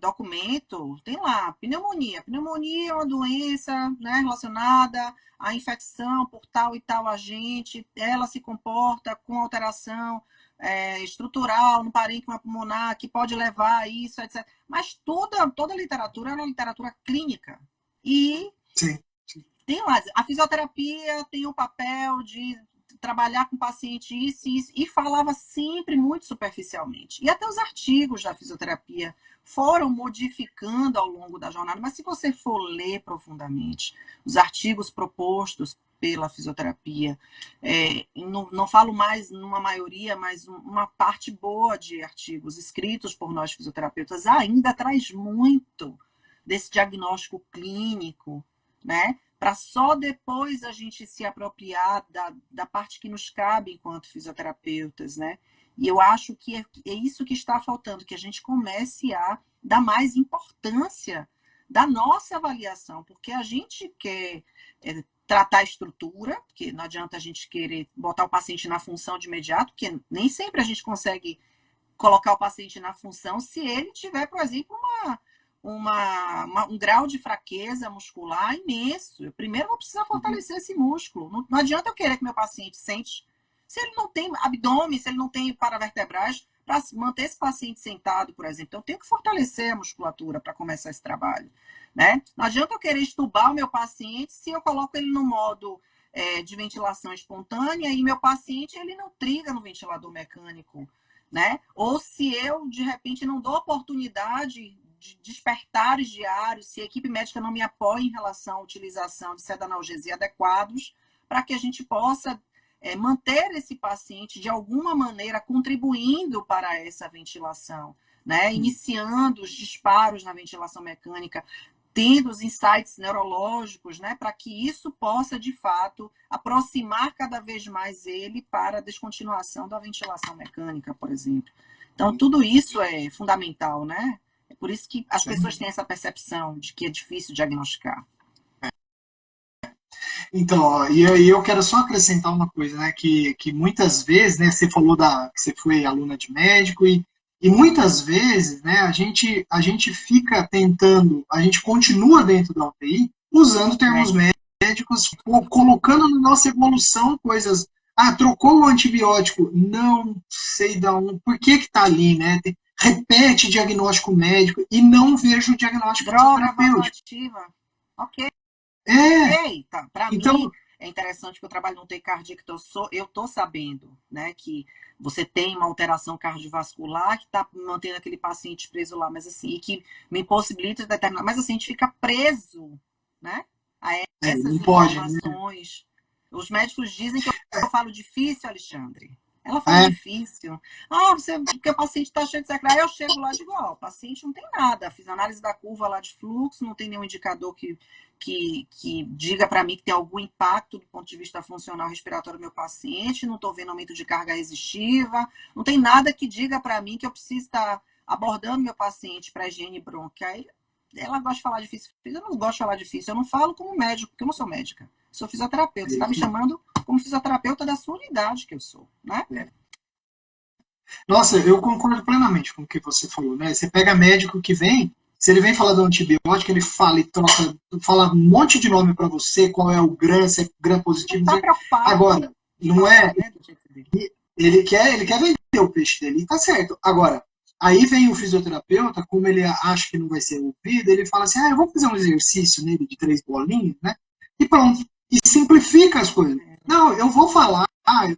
documento, tem lá, pneumonia. Pneumonia é uma doença, né, relacionada à infecção por tal e tal agente, ela se comporta com alteração estrutural no parênquima pulmonar, que pode levar a isso, etc. Mas toda a literatura é uma literatura clínica. E Sim. tem lá, a fisioterapia tem o papel de trabalhar com o paciente isso e isso, e falava sempre muito superficialmente. E até os artigos da fisioterapia foram modificando ao longo da jornada, mas se você for ler profundamente os artigos propostos pela fisioterapia, não falo mais numa maioria, mas uma parte boa de artigos escritos por nós fisioterapeutas ainda traz muito desse diagnóstico clínico, né? Para só depois a gente se apropriar da parte que nos cabe enquanto fisioterapeutas, né? E eu acho que é isso que está faltando, que a gente comece a dar mais importância da nossa avaliação, porque a gente quer tratar a estrutura, porque não adianta a gente querer botar o paciente na função de imediato, porque nem sempre a gente consegue colocar o paciente na função se ele tiver, por exemplo, um grau de fraqueza muscular imenso. Eu primeiro vou precisar fortalecer esse músculo. Não adianta eu querer que meu paciente sente. Se ele não tem abdômen, se ele não tem paravertebrais, para manter esse paciente sentado, por exemplo, então eu tenho que fortalecer a musculatura para começar esse trabalho. Né? Não adianta eu querer estubar o meu paciente se eu coloco ele no modo de ventilação espontânea e meu paciente ele não triga no ventilador mecânico. Né? Ou se eu, de repente, não dou oportunidade de despertares diários, se a equipe médica não me apoia em relação à utilização de sedanalgesia adequados, para que a gente possa manter esse paciente, de alguma maneira, contribuindo para essa ventilação, né? Iniciando os disparos na ventilação mecânica, tendo os insights neurológicos, né, para que isso possa, de fato, aproximar cada vez mais ele para a descontinuação da ventilação mecânica, por exemplo. Então, tudo isso é fundamental, né? É por isso que as pessoas têm essa percepção de que é difícil diagnosticar. Então, ó, e aí eu quero só acrescentar uma coisa, né, que muitas vezes, né, você falou que você foi aluna de médico e muitas vezes, né, a gente fica tentando, a gente continua dentro da UTI usando termos médicos, colocando na nossa evolução coisas, trocou o antibiótico, não sei por que que tá ali, né, repete diagnóstico médico e não vejo o diagnóstico Droga terapêutico. vasoativa. Ok. É. Tá. Para Então, mim, é interessante que eu trabalho no UTI cardíaco, eu tô sabendo, né, que você tem uma alteração cardiovascular que está mantendo aquele paciente preso lá, mas assim, e que me impossibilita determinar, mas assim, a gente fica preso, né, a essas não pode, né? informações. Os médicos dizem que eu falo difícil, Alexandre. Ela fala difícil. Porque o paciente está cheio de secretário. Aí eu chego lá e digo, o paciente não tem nada. Fiz análise da curva lá de fluxo, não tem nenhum indicador que diga para mim que tem algum impacto do ponto de vista funcional respiratório do meu paciente, não estou vendo aumento de carga resistiva, não tem nada que diga para mim que eu preciso estar abordando meu paciente para higiene brônquia. Ela gosta de falar difícil. Eu não gosto de falar difícil. Eu não falo como médico, porque eu não sou médica. Sou fisioterapeuta. Você está me chamando como fisioterapeuta da sua unidade que eu sou, né? Nossa, eu concordo plenamente com o que você falou, né? Você pega médico que vem, se ele vem falar do antibiótico, ele fala e troca, fala um monte de nome para você, qual é o GRAM, se é GRAM positivo. Não tá preocupado. Agora, não é... Ele quer vender o peixe dele, e tá certo. Agora, aí vem o fisioterapeuta, como ele acha que não vai ser ouvido, ele fala assim, eu vou fazer um exercício nele de 3 bolinhas, né? E pronto. E simplifica as coisas. Não, eu vou falar,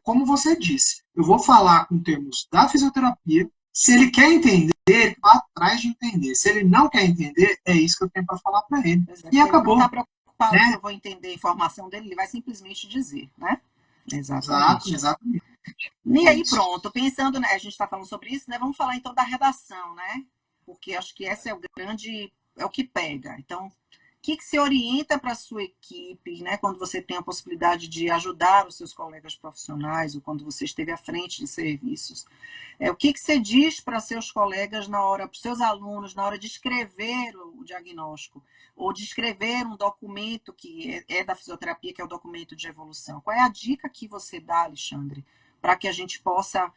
como você disse, eu vou falar com termos da fisioterapia. Se ele quer entender, ele vai atrás de entender. Se ele não quer entender, é isso que eu tenho para falar para ele. E acabou. Ele não está preocupado se eu vou entender a informação dele, ele vai simplesmente dizer, né? Exatamente. Exatamente. E aí, pronto, pensando, né, a gente está falando sobre isso, né? Vamos falar então da redação, né? Porque acho que essa é o que pega. Então, o que se orienta para a sua equipe, né? Quando você tem a possibilidade de ajudar os seus colegas profissionais, ou quando você esteve à frente de serviços. O que você diz para seus colegas para os seus alunos, na hora de escrever o diagnóstico, ou de escrever um documento que é da fisioterapia, que é o documento de evolução? Qual é a dica que você dá, Alexandre, para que a gente possa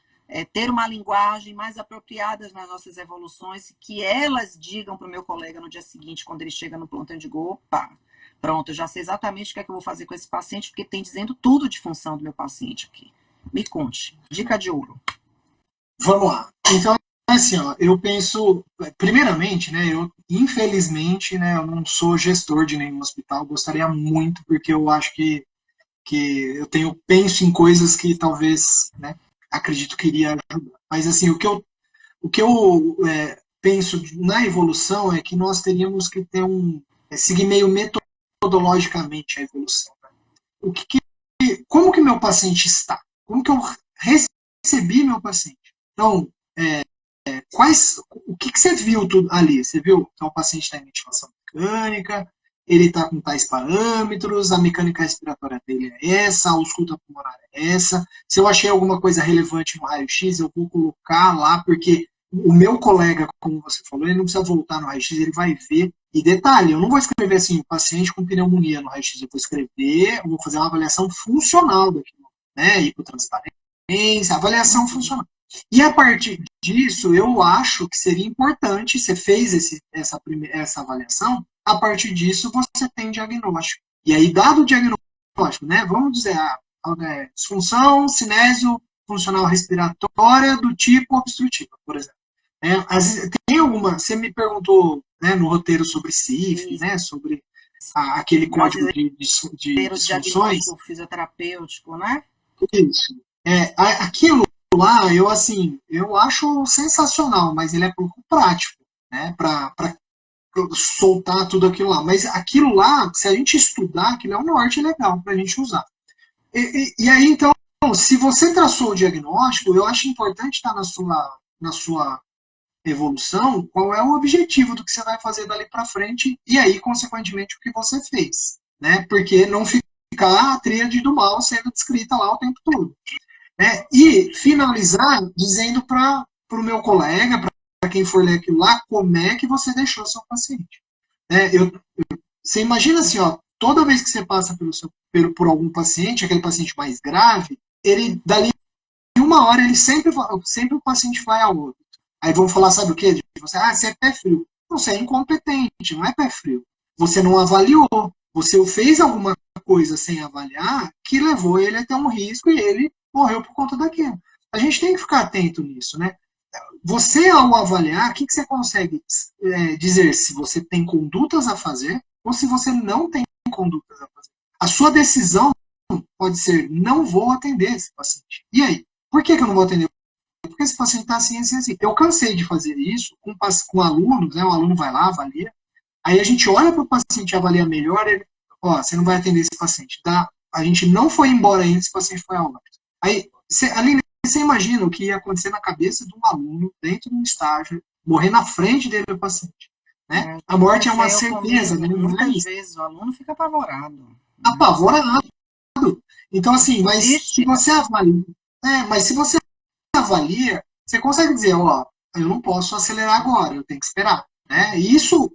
ter uma linguagem mais apropriada nas nossas evoluções, que elas digam para o meu colega no dia seguinte, quando ele chega no plantão, de opa, pronto, eu já sei exatamente o que é que eu vou fazer com esse paciente, porque tem dizendo tudo de função do meu paciente aqui. Me conte. Dica de ouro. Vamos lá. Então, assim, eu penso, primeiramente, né, infelizmente, né, eu não sou gestor de nenhum hospital, gostaria muito, porque eu acho que eu penso em coisas que talvez, né, acredito que iria ajudar. Mas, assim, o que eu penso na evolução é que nós teríamos que ter seguir meio metodologicamente a evolução. Né? Como que meu paciente está? Como que eu recebi meu paciente? Então, o que você viu ali? Você viu que o paciente está em ventilação mecânica, ele está com tais parâmetros, a mecânica respiratória dele é essa, a ausculta pulmonar é essa. Se eu achei alguma coisa relevante no raio-x, eu vou colocar lá, porque o meu colega, como você falou, ele não precisa voltar no raio-x, ele vai ver. E detalhe, eu não vou escrever assim, o paciente com pneumonia no raio-x, eu vou fazer uma avaliação funcional daquilo, né? Hipotransparência, avaliação funcional. E a partir disso, eu acho que seria importante, você fez essa avaliação, a partir disso você tem diagnóstico. E aí, dado o diagnóstico, né, vamos dizer, disfunção cinésio funcional respiratória do tipo obstrutiva, por exemplo. Tem alguma, você me perguntou, né, no roteiro sobre CIF, né, sobre aquele código de disfunções. Fisioterapêutico, né? Isso. Aquilo lá, eu acho sensacional, mas ele é pouco prático, né, para soltar tudo aquilo lá. Mas aquilo lá, se a gente estudar, aquilo é um norte legal para a gente usar. E aí, então, se você traçou o diagnóstico, eu acho importante estar na sua evolução qual é o objetivo do que você vai fazer dali para frente e aí, consequentemente, o que você fez. Né? Porque não ficar a tríade do mal sendo descrita lá o tempo todo. Né? E finalizar dizendo para o meu colega, para quem for ler aquilo lá, como é que você deixou seu paciente. Você imagina assim, toda vez que você passa por algum paciente, aquele paciente mais grave, ele, dali uma hora, ele sempre o paciente vai ao outro. Aí vão falar, sabe o quê? Você é pé frio. Você é incompetente, não é pé frio. Você não avaliou. Você fez alguma coisa sem avaliar que levou ele a ter um risco e ele morreu por conta daquilo. A gente tem que ficar atento nisso, né? Você, ao avaliar, o que você consegue dizer se você tem condutas a fazer ou se você não tem condutas a fazer. A sua decisão pode ser, não vou atender esse paciente. E aí? Por que eu não vou atender? Porque esse paciente está assim, assim, assim. Eu cansei de fazer isso com alunos, né? O aluno vai lá, avalia. Aí a gente olha para o paciente e avalia melhor, ele, você não vai atender esse paciente. A gente não foi embora ainda, esse paciente foi ao óbito. Aí, ali você imagina o que ia acontecer na cabeça de um aluno dentro de um estágio, morrer na frente dele o paciente. Né? A morte é uma certeza, né? Muitas vezes o aluno fica apavorado. Apavorado. Então, assim, mas Existe. se você avalia, mas se você avalia, você consegue dizer, ó, eu não posso acelerar agora, eu tenho que esperar. Né? E isso,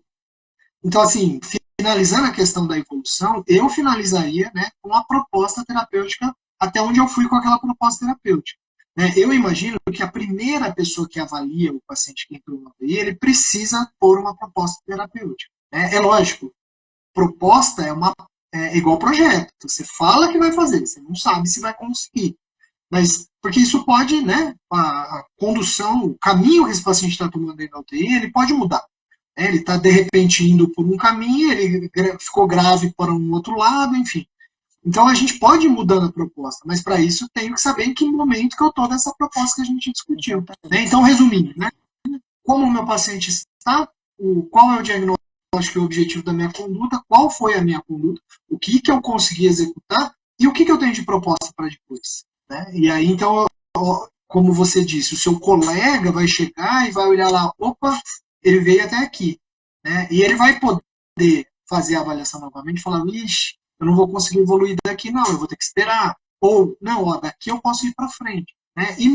então, assim, finalizando a questão da evolução, eu finalizaria, né, com a proposta terapêutica até onde eu fui com aquela proposta terapêutica. Né? Eu imagino que a primeira pessoa que avalia o paciente que entrou no AVI, ele precisa pôr uma proposta terapêutica. Né? É lógico, proposta é igual projeto. Você fala que vai fazer, você não sabe se vai conseguir. Mas, porque isso pode, né, a condução, o caminho que esse paciente está tomando dentro da UTI, ele pode mudar. Ele está, de repente, indo por um caminho, ele ficou grave para um outro lado, enfim. Então, a gente pode ir mudando a proposta, mas para isso tenho que saber em que momento que eu estou dessa proposta que a gente discutiu. Né? Então, resumindo, né, como o meu paciente está, qual é o diagnóstico e o objetivo da minha conduta, qual foi a minha conduta, o que eu consegui executar e o que eu tenho de proposta para depois. Né? E aí, então, como você disse, o seu colega vai chegar e vai olhar lá, opa, ele veio até aqui. Né? E ele vai poder fazer a avaliação novamente e falar, ixi, eu não vou conseguir evoluir daqui não, eu vou ter que esperar. Ou, não, ó, daqui eu posso ir para frente. Né? E,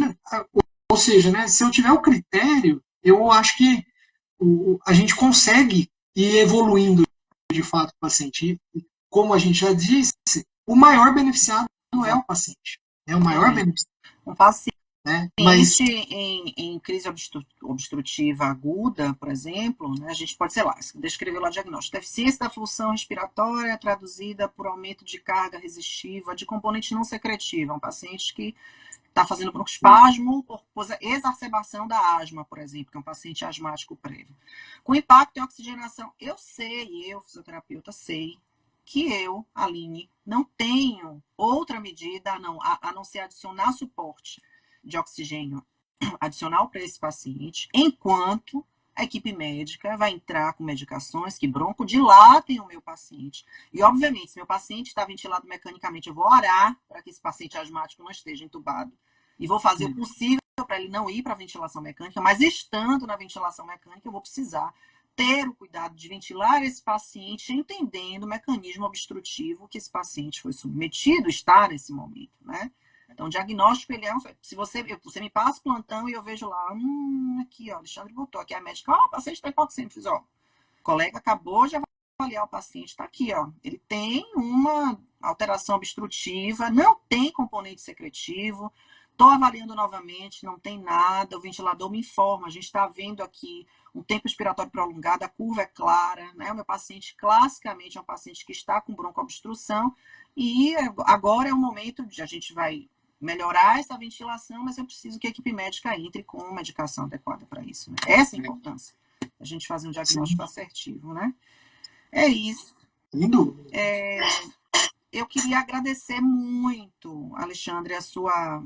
ou seja, né, se eu tiver o critério, eu acho que a gente consegue ir evoluindo de fato o paciente. E, como a gente já disse, o maior beneficiado não é o paciente. É o maior beneficiado. Um paciente, né? Mas em crise obstrutiva aguda, por exemplo, né, a gente pode, sei lá, descrever lá o diagnóstico. Deficiência da função respiratória traduzida por aumento de carga resistiva de componente não secretivo. É um paciente que está fazendo broncoespasmo por exacerbação da asma, por exemplo, que é um paciente asmático prévio. Com impacto em oxigenação, eu, fisioterapeuta, sei que eu, Aline, não tenho outra medida a não ser adicionar suporte de oxigênio adicional para esse paciente, enquanto a equipe médica vai entrar com medicações que broncodilatem o meu paciente. E, obviamente, se meu paciente está ventilado mecanicamente, eu vou orar para que esse paciente asmático não esteja entubado. E vou fazer o possível para ele não ir para a ventilação mecânica, mas estando na ventilação mecânica, eu vou precisar ter o cuidado de ventilar esse paciente, entendendo o mecanismo obstrutivo que esse paciente foi submetido, está nesse momento, né? Então, o diagnóstico, ele é um... Se você me passa o plantão e eu vejo lá, aqui, ó, Alexandre botou aqui a médica, ó, o paciente está hipoxêmico. Fiz, ó, o colega acabou de avaliar o paciente, está aqui, ó. Ele tem uma alteração obstrutiva, não tem componente secretivo, estou avaliando novamente, não tem nada, o ventilador me informa, a gente está vendo aqui um tempo expiratório prolongado, a curva é clara, né? O meu paciente, classicamente, é um paciente que está com broncoobstrução, e agora é o momento de a gente vai melhorar essa ventilação, mas eu preciso que a equipe médica entre com medicação adequada para isso. Né? Essa é a importância, a gente fazer um diagnóstico assertivo, né? É isso. Eu queria agradecer muito, Alexandre, a sua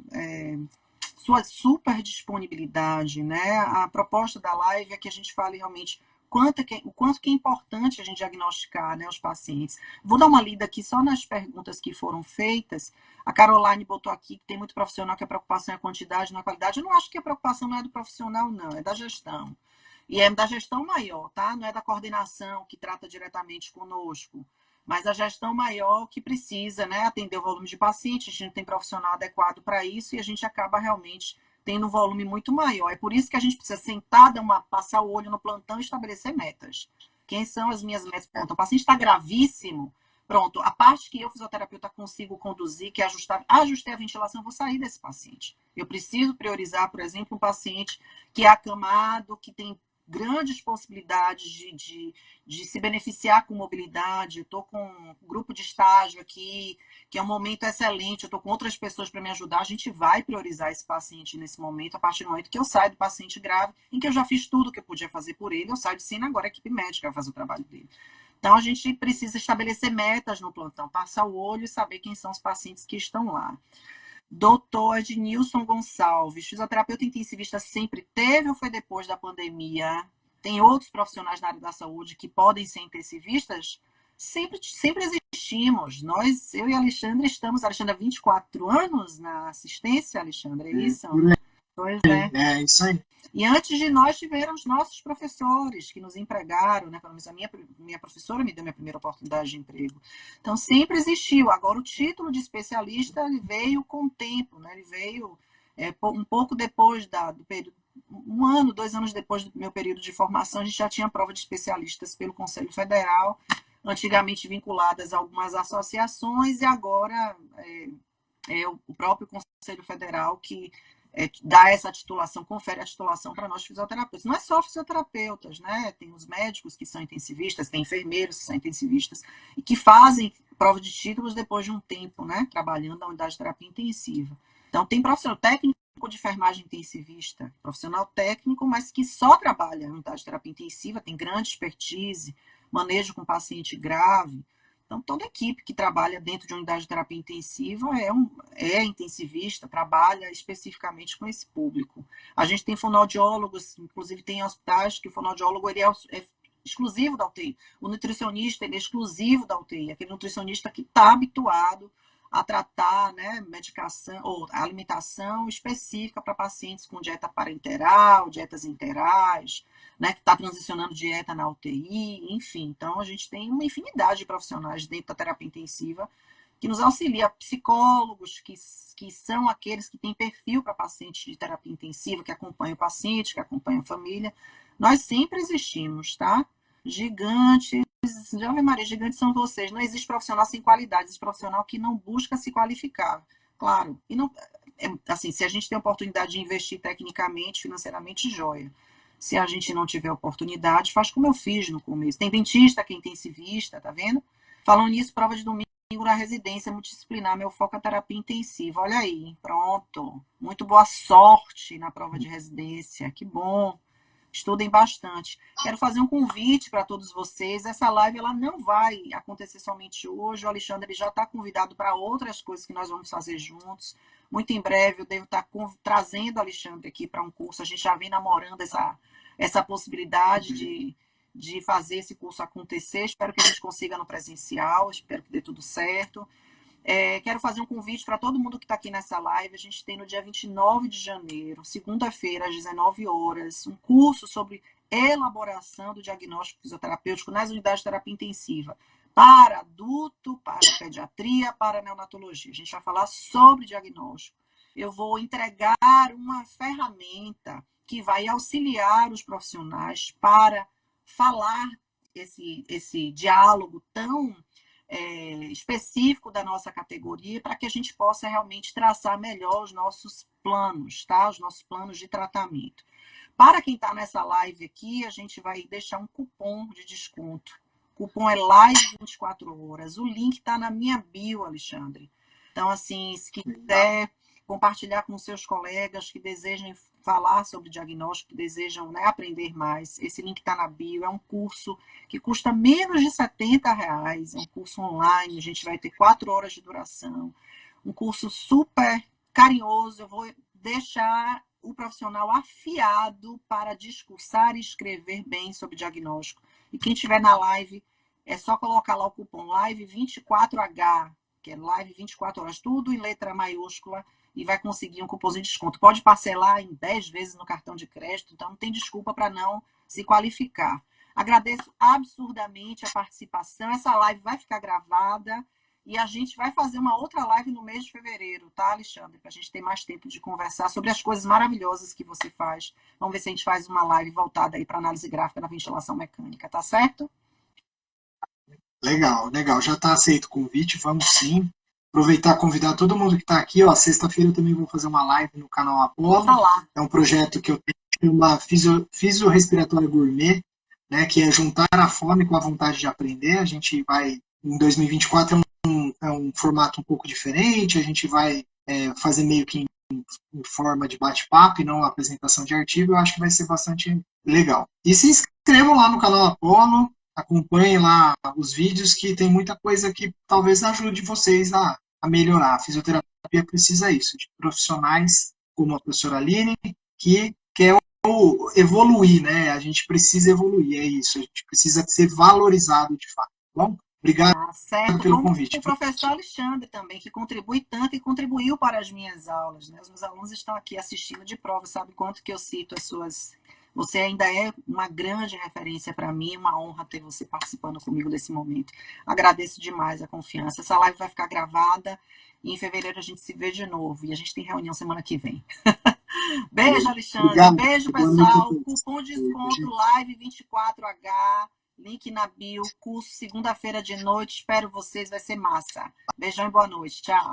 super disponibilidade, né? A proposta da live é que a gente fale realmente o quanto que é importante a gente diagnosticar, né, os pacientes. Vou dar uma lida aqui só nas perguntas que foram feitas. A Caroline botou aqui que tem muito profissional que a preocupação é a quantidade, não a qualidade. Eu não acho que a preocupação não é do profissional, não, é da gestão. E é da gestão maior, tá? Não é da coordenação que trata diretamente conosco, mas a gestão maior que precisa, né, atender o volume de pacientes. A gente não tem profissional adequado para isso e a gente acaba realmente tendo um volume muito maior. É por isso que a gente precisa sentar, passar o olho no plantão e estabelecer metas. Quem são as minhas metas? Pronto, o paciente está gravíssimo. Pronto, a parte que eu, fisioterapeuta, consigo conduzir, que é ajustei a ventilação, eu vou sair desse paciente. Eu preciso priorizar, por exemplo, um paciente que é acamado, que tem grandes possibilidades de se beneficiar com mobilidade. Eu estou com um grupo de estágio aqui, que é um momento excelente, eu estou com outras pessoas para me ajudar, a gente vai priorizar esse paciente nesse momento, a partir do momento que eu saio do paciente grave, em que eu já fiz tudo que eu podia fazer por ele, eu saio de cena, agora a equipe médica vai fazer o trabalho dele. Então, a gente precisa estabelecer metas no plantão, passar o olho e saber quem são os pacientes que estão lá. Doutor Ednilson Gonçalves, fisioterapeuta intensivista sempre teve ou foi depois da pandemia? Tem outros profissionais na área da saúde que podem ser intensivistas? Sempre existimos. Nós, eu e a Alexandra, Alexandra, 24 anos na assistência, Alexandra, é isso? Pois é. É isso aí. E antes de nós tiveram os nossos professores que nos empregaram, né? Pelo menos a minha professora me deu minha primeira oportunidade de emprego. Então sempre existiu. Agora o título de especialista ele veio com o tempo, né? Ele veio um pouco depois do período, 1 ano, 2 anos depois do meu período de formação, a gente já tinha prova de especialistas pelo Conselho Federal, antigamente vinculadas a algumas associações, e agora é o próprio Conselho Federal que dá essa titulação, confere a titulação para nós fisioterapeutas. Não é só fisioterapeutas, né? Tem os médicos que são intensivistas, tem enfermeiros que são intensivistas e que fazem prova de títulos depois de um tempo, né? Trabalhando na unidade de terapia intensiva. Então, tem profissional técnico de enfermagem intensivista, profissional técnico, mas que só trabalha na unidade de terapia intensiva, tem grande expertise, manejo com paciente grave. Então, toda equipe que trabalha dentro de unidade de terapia intensiva é intensivista, trabalha especificamente com esse público. A gente tem fonoaudiólogos, inclusive tem hospitais que o fonoaudiólogo ele é exclusivo da UTI. O nutricionista ele é exclusivo da UTI, aquele nutricionista que está habituado a tratar, né, medicação ou alimentação específica para pacientes com dieta parenteral, dietas interais, né, que está transicionando dieta na UTI, enfim. Então, a gente tem uma infinidade de profissionais dentro da terapia intensiva que nos auxilia, psicólogos, que são aqueles que têm perfil para pacientes de terapia intensiva, que acompanham o paciente, que acompanham a família. Nós sempre existimos, tá? Gigantes, Ave Maria, gigantes são vocês. Não existe profissional sem qualidade, existe profissional que não busca se qualificar. Claro, e não, assim, se a gente tem a oportunidade de investir tecnicamente, financeiramente, joia. Se a gente não tiver oportunidade, faz como eu fiz no começo. Tem dentista que é intensivista, tá vendo? Falando nisso, prova de domingo na residência multidisciplinar, meu foco é terapia intensiva. Olha aí, pronto. Muito boa sorte na prova de residência, que bom. Estudem bastante. Quero fazer um convite para todos vocês. Essa live ela não vai acontecer somente hoje. O Alexandre ele já está convidado para outras coisas que nós vamos fazer juntos. Muito em breve eu devo estar trazendo o Alexandre aqui para um curso. A gente já vem namorando essa possibilidade de fazer esse curso acontecer. Espero que a gente consiga no presencial. Espero que dê tudo certo. Quero fazer um convite para todo mundo que está aqui nessa live. A gente tem no dia 29 de janeiro, segunda-feira, às 19 horas, um curso sobre elaboração do diagnóstico fisioterapêutico nas unidades de terapia intensiva para adulto, para pediatria, para neonatologia. A gente vai falar sobre diagnóstico. Eu vou entregar uma ferramenta que vai auxiliar os profissionais para falar esse diálogo tão específico da nossa categoria para que a gente possa realmente traçar melhor os nossos planos, tá? Os nossos planos de tratamento. Para quem está nessa live aqui, a gente vai deixar um cupom de desconto. O cupom é Live 24 horas. O link está na minha bio, Alexandre. Então, assim, se quiser compartilhar com seus colegas que desejam falar sobre diagnóstico, que desejam, né, aprender mais, esse link está na bio. É um curso que custa menos de R$70. É um curso online, a gente vai ter 4 horas de duração. Um curso super carinhoso. Eu vou deixar o profissional afiado para discursar e escrever bem sobre diagnóstico. E quem estiver na live, é só colocar lá o cupom Live24H, que é Live 24 horas, tudo em letra maiúscula, e vai conseguir um cupomzinho de desconto. Pode parcelar em 10 vezes no cartão de crédito, então não tem desculpa para não se qualificar. Agradeço absurdamente a participação. Essa live vai ficar gravada e a gente vai fazer uma outra live no mês de fevereiro, tá, Alexandre? Para a gente ter mais tempo de conversar sobre as coisas maravilhosas que você faz. Vamos ver se a gente faz uma live voltada aí para análise gráfica da ventilação mecânica, tá certo? Legal, legal. Já está aceito o convite, vamos sim. Aproveitar e convidar todo mundo que está aqui. Ó, sexta-feira eu também vou fazer uma live no canal Apolo. É um projeto que eu tenho, uma Fisiorrespiratória Gourmet, né, que é juntar a fome com a vontade de aprender. A gente vai, em 2024, é um formato um pouco diferente. A gente vai fazer meio que em forma de bate-papo e não apresentação de artigo. Eu acho que vai ser bastante legal. E se inscrevam lá no canal Apolo. Acompanhem lá os vídeos que tem muita coisa que talvez ajude vocês a melhorar. A fisioterapia precisa isso, de profissionais como a professora Aline, que quer evoluir, né? A gente precisa evoluir, é isso. A gente precisa ser valorizado de fato, tá bom? Obrigado Tá certo, pelo como convite. o professor Alexandre também, que contribui tanto e contribuiu para as minhas aulas, né? Os meus alunos estão aqui assistindo de prova, sabe quanto que eu cito as suas... Você ainda é uma grande referência para mim, uma honra ter você participando comigo desse momento. Agradeço demais a confiança. Essa live vai ficar gravada e em fevereiro a gente se vê de novo. E a gente tem reunião semana que vem. Beijo, Alexandre. Obrigado. Beijo, Boa noite a pessoal. todos. Cupom de desconto Live24H. Link na bio. Curso segunda-feira de noite. Espero vocês. Vai ser massa. Beijão e boa noite. Tchau.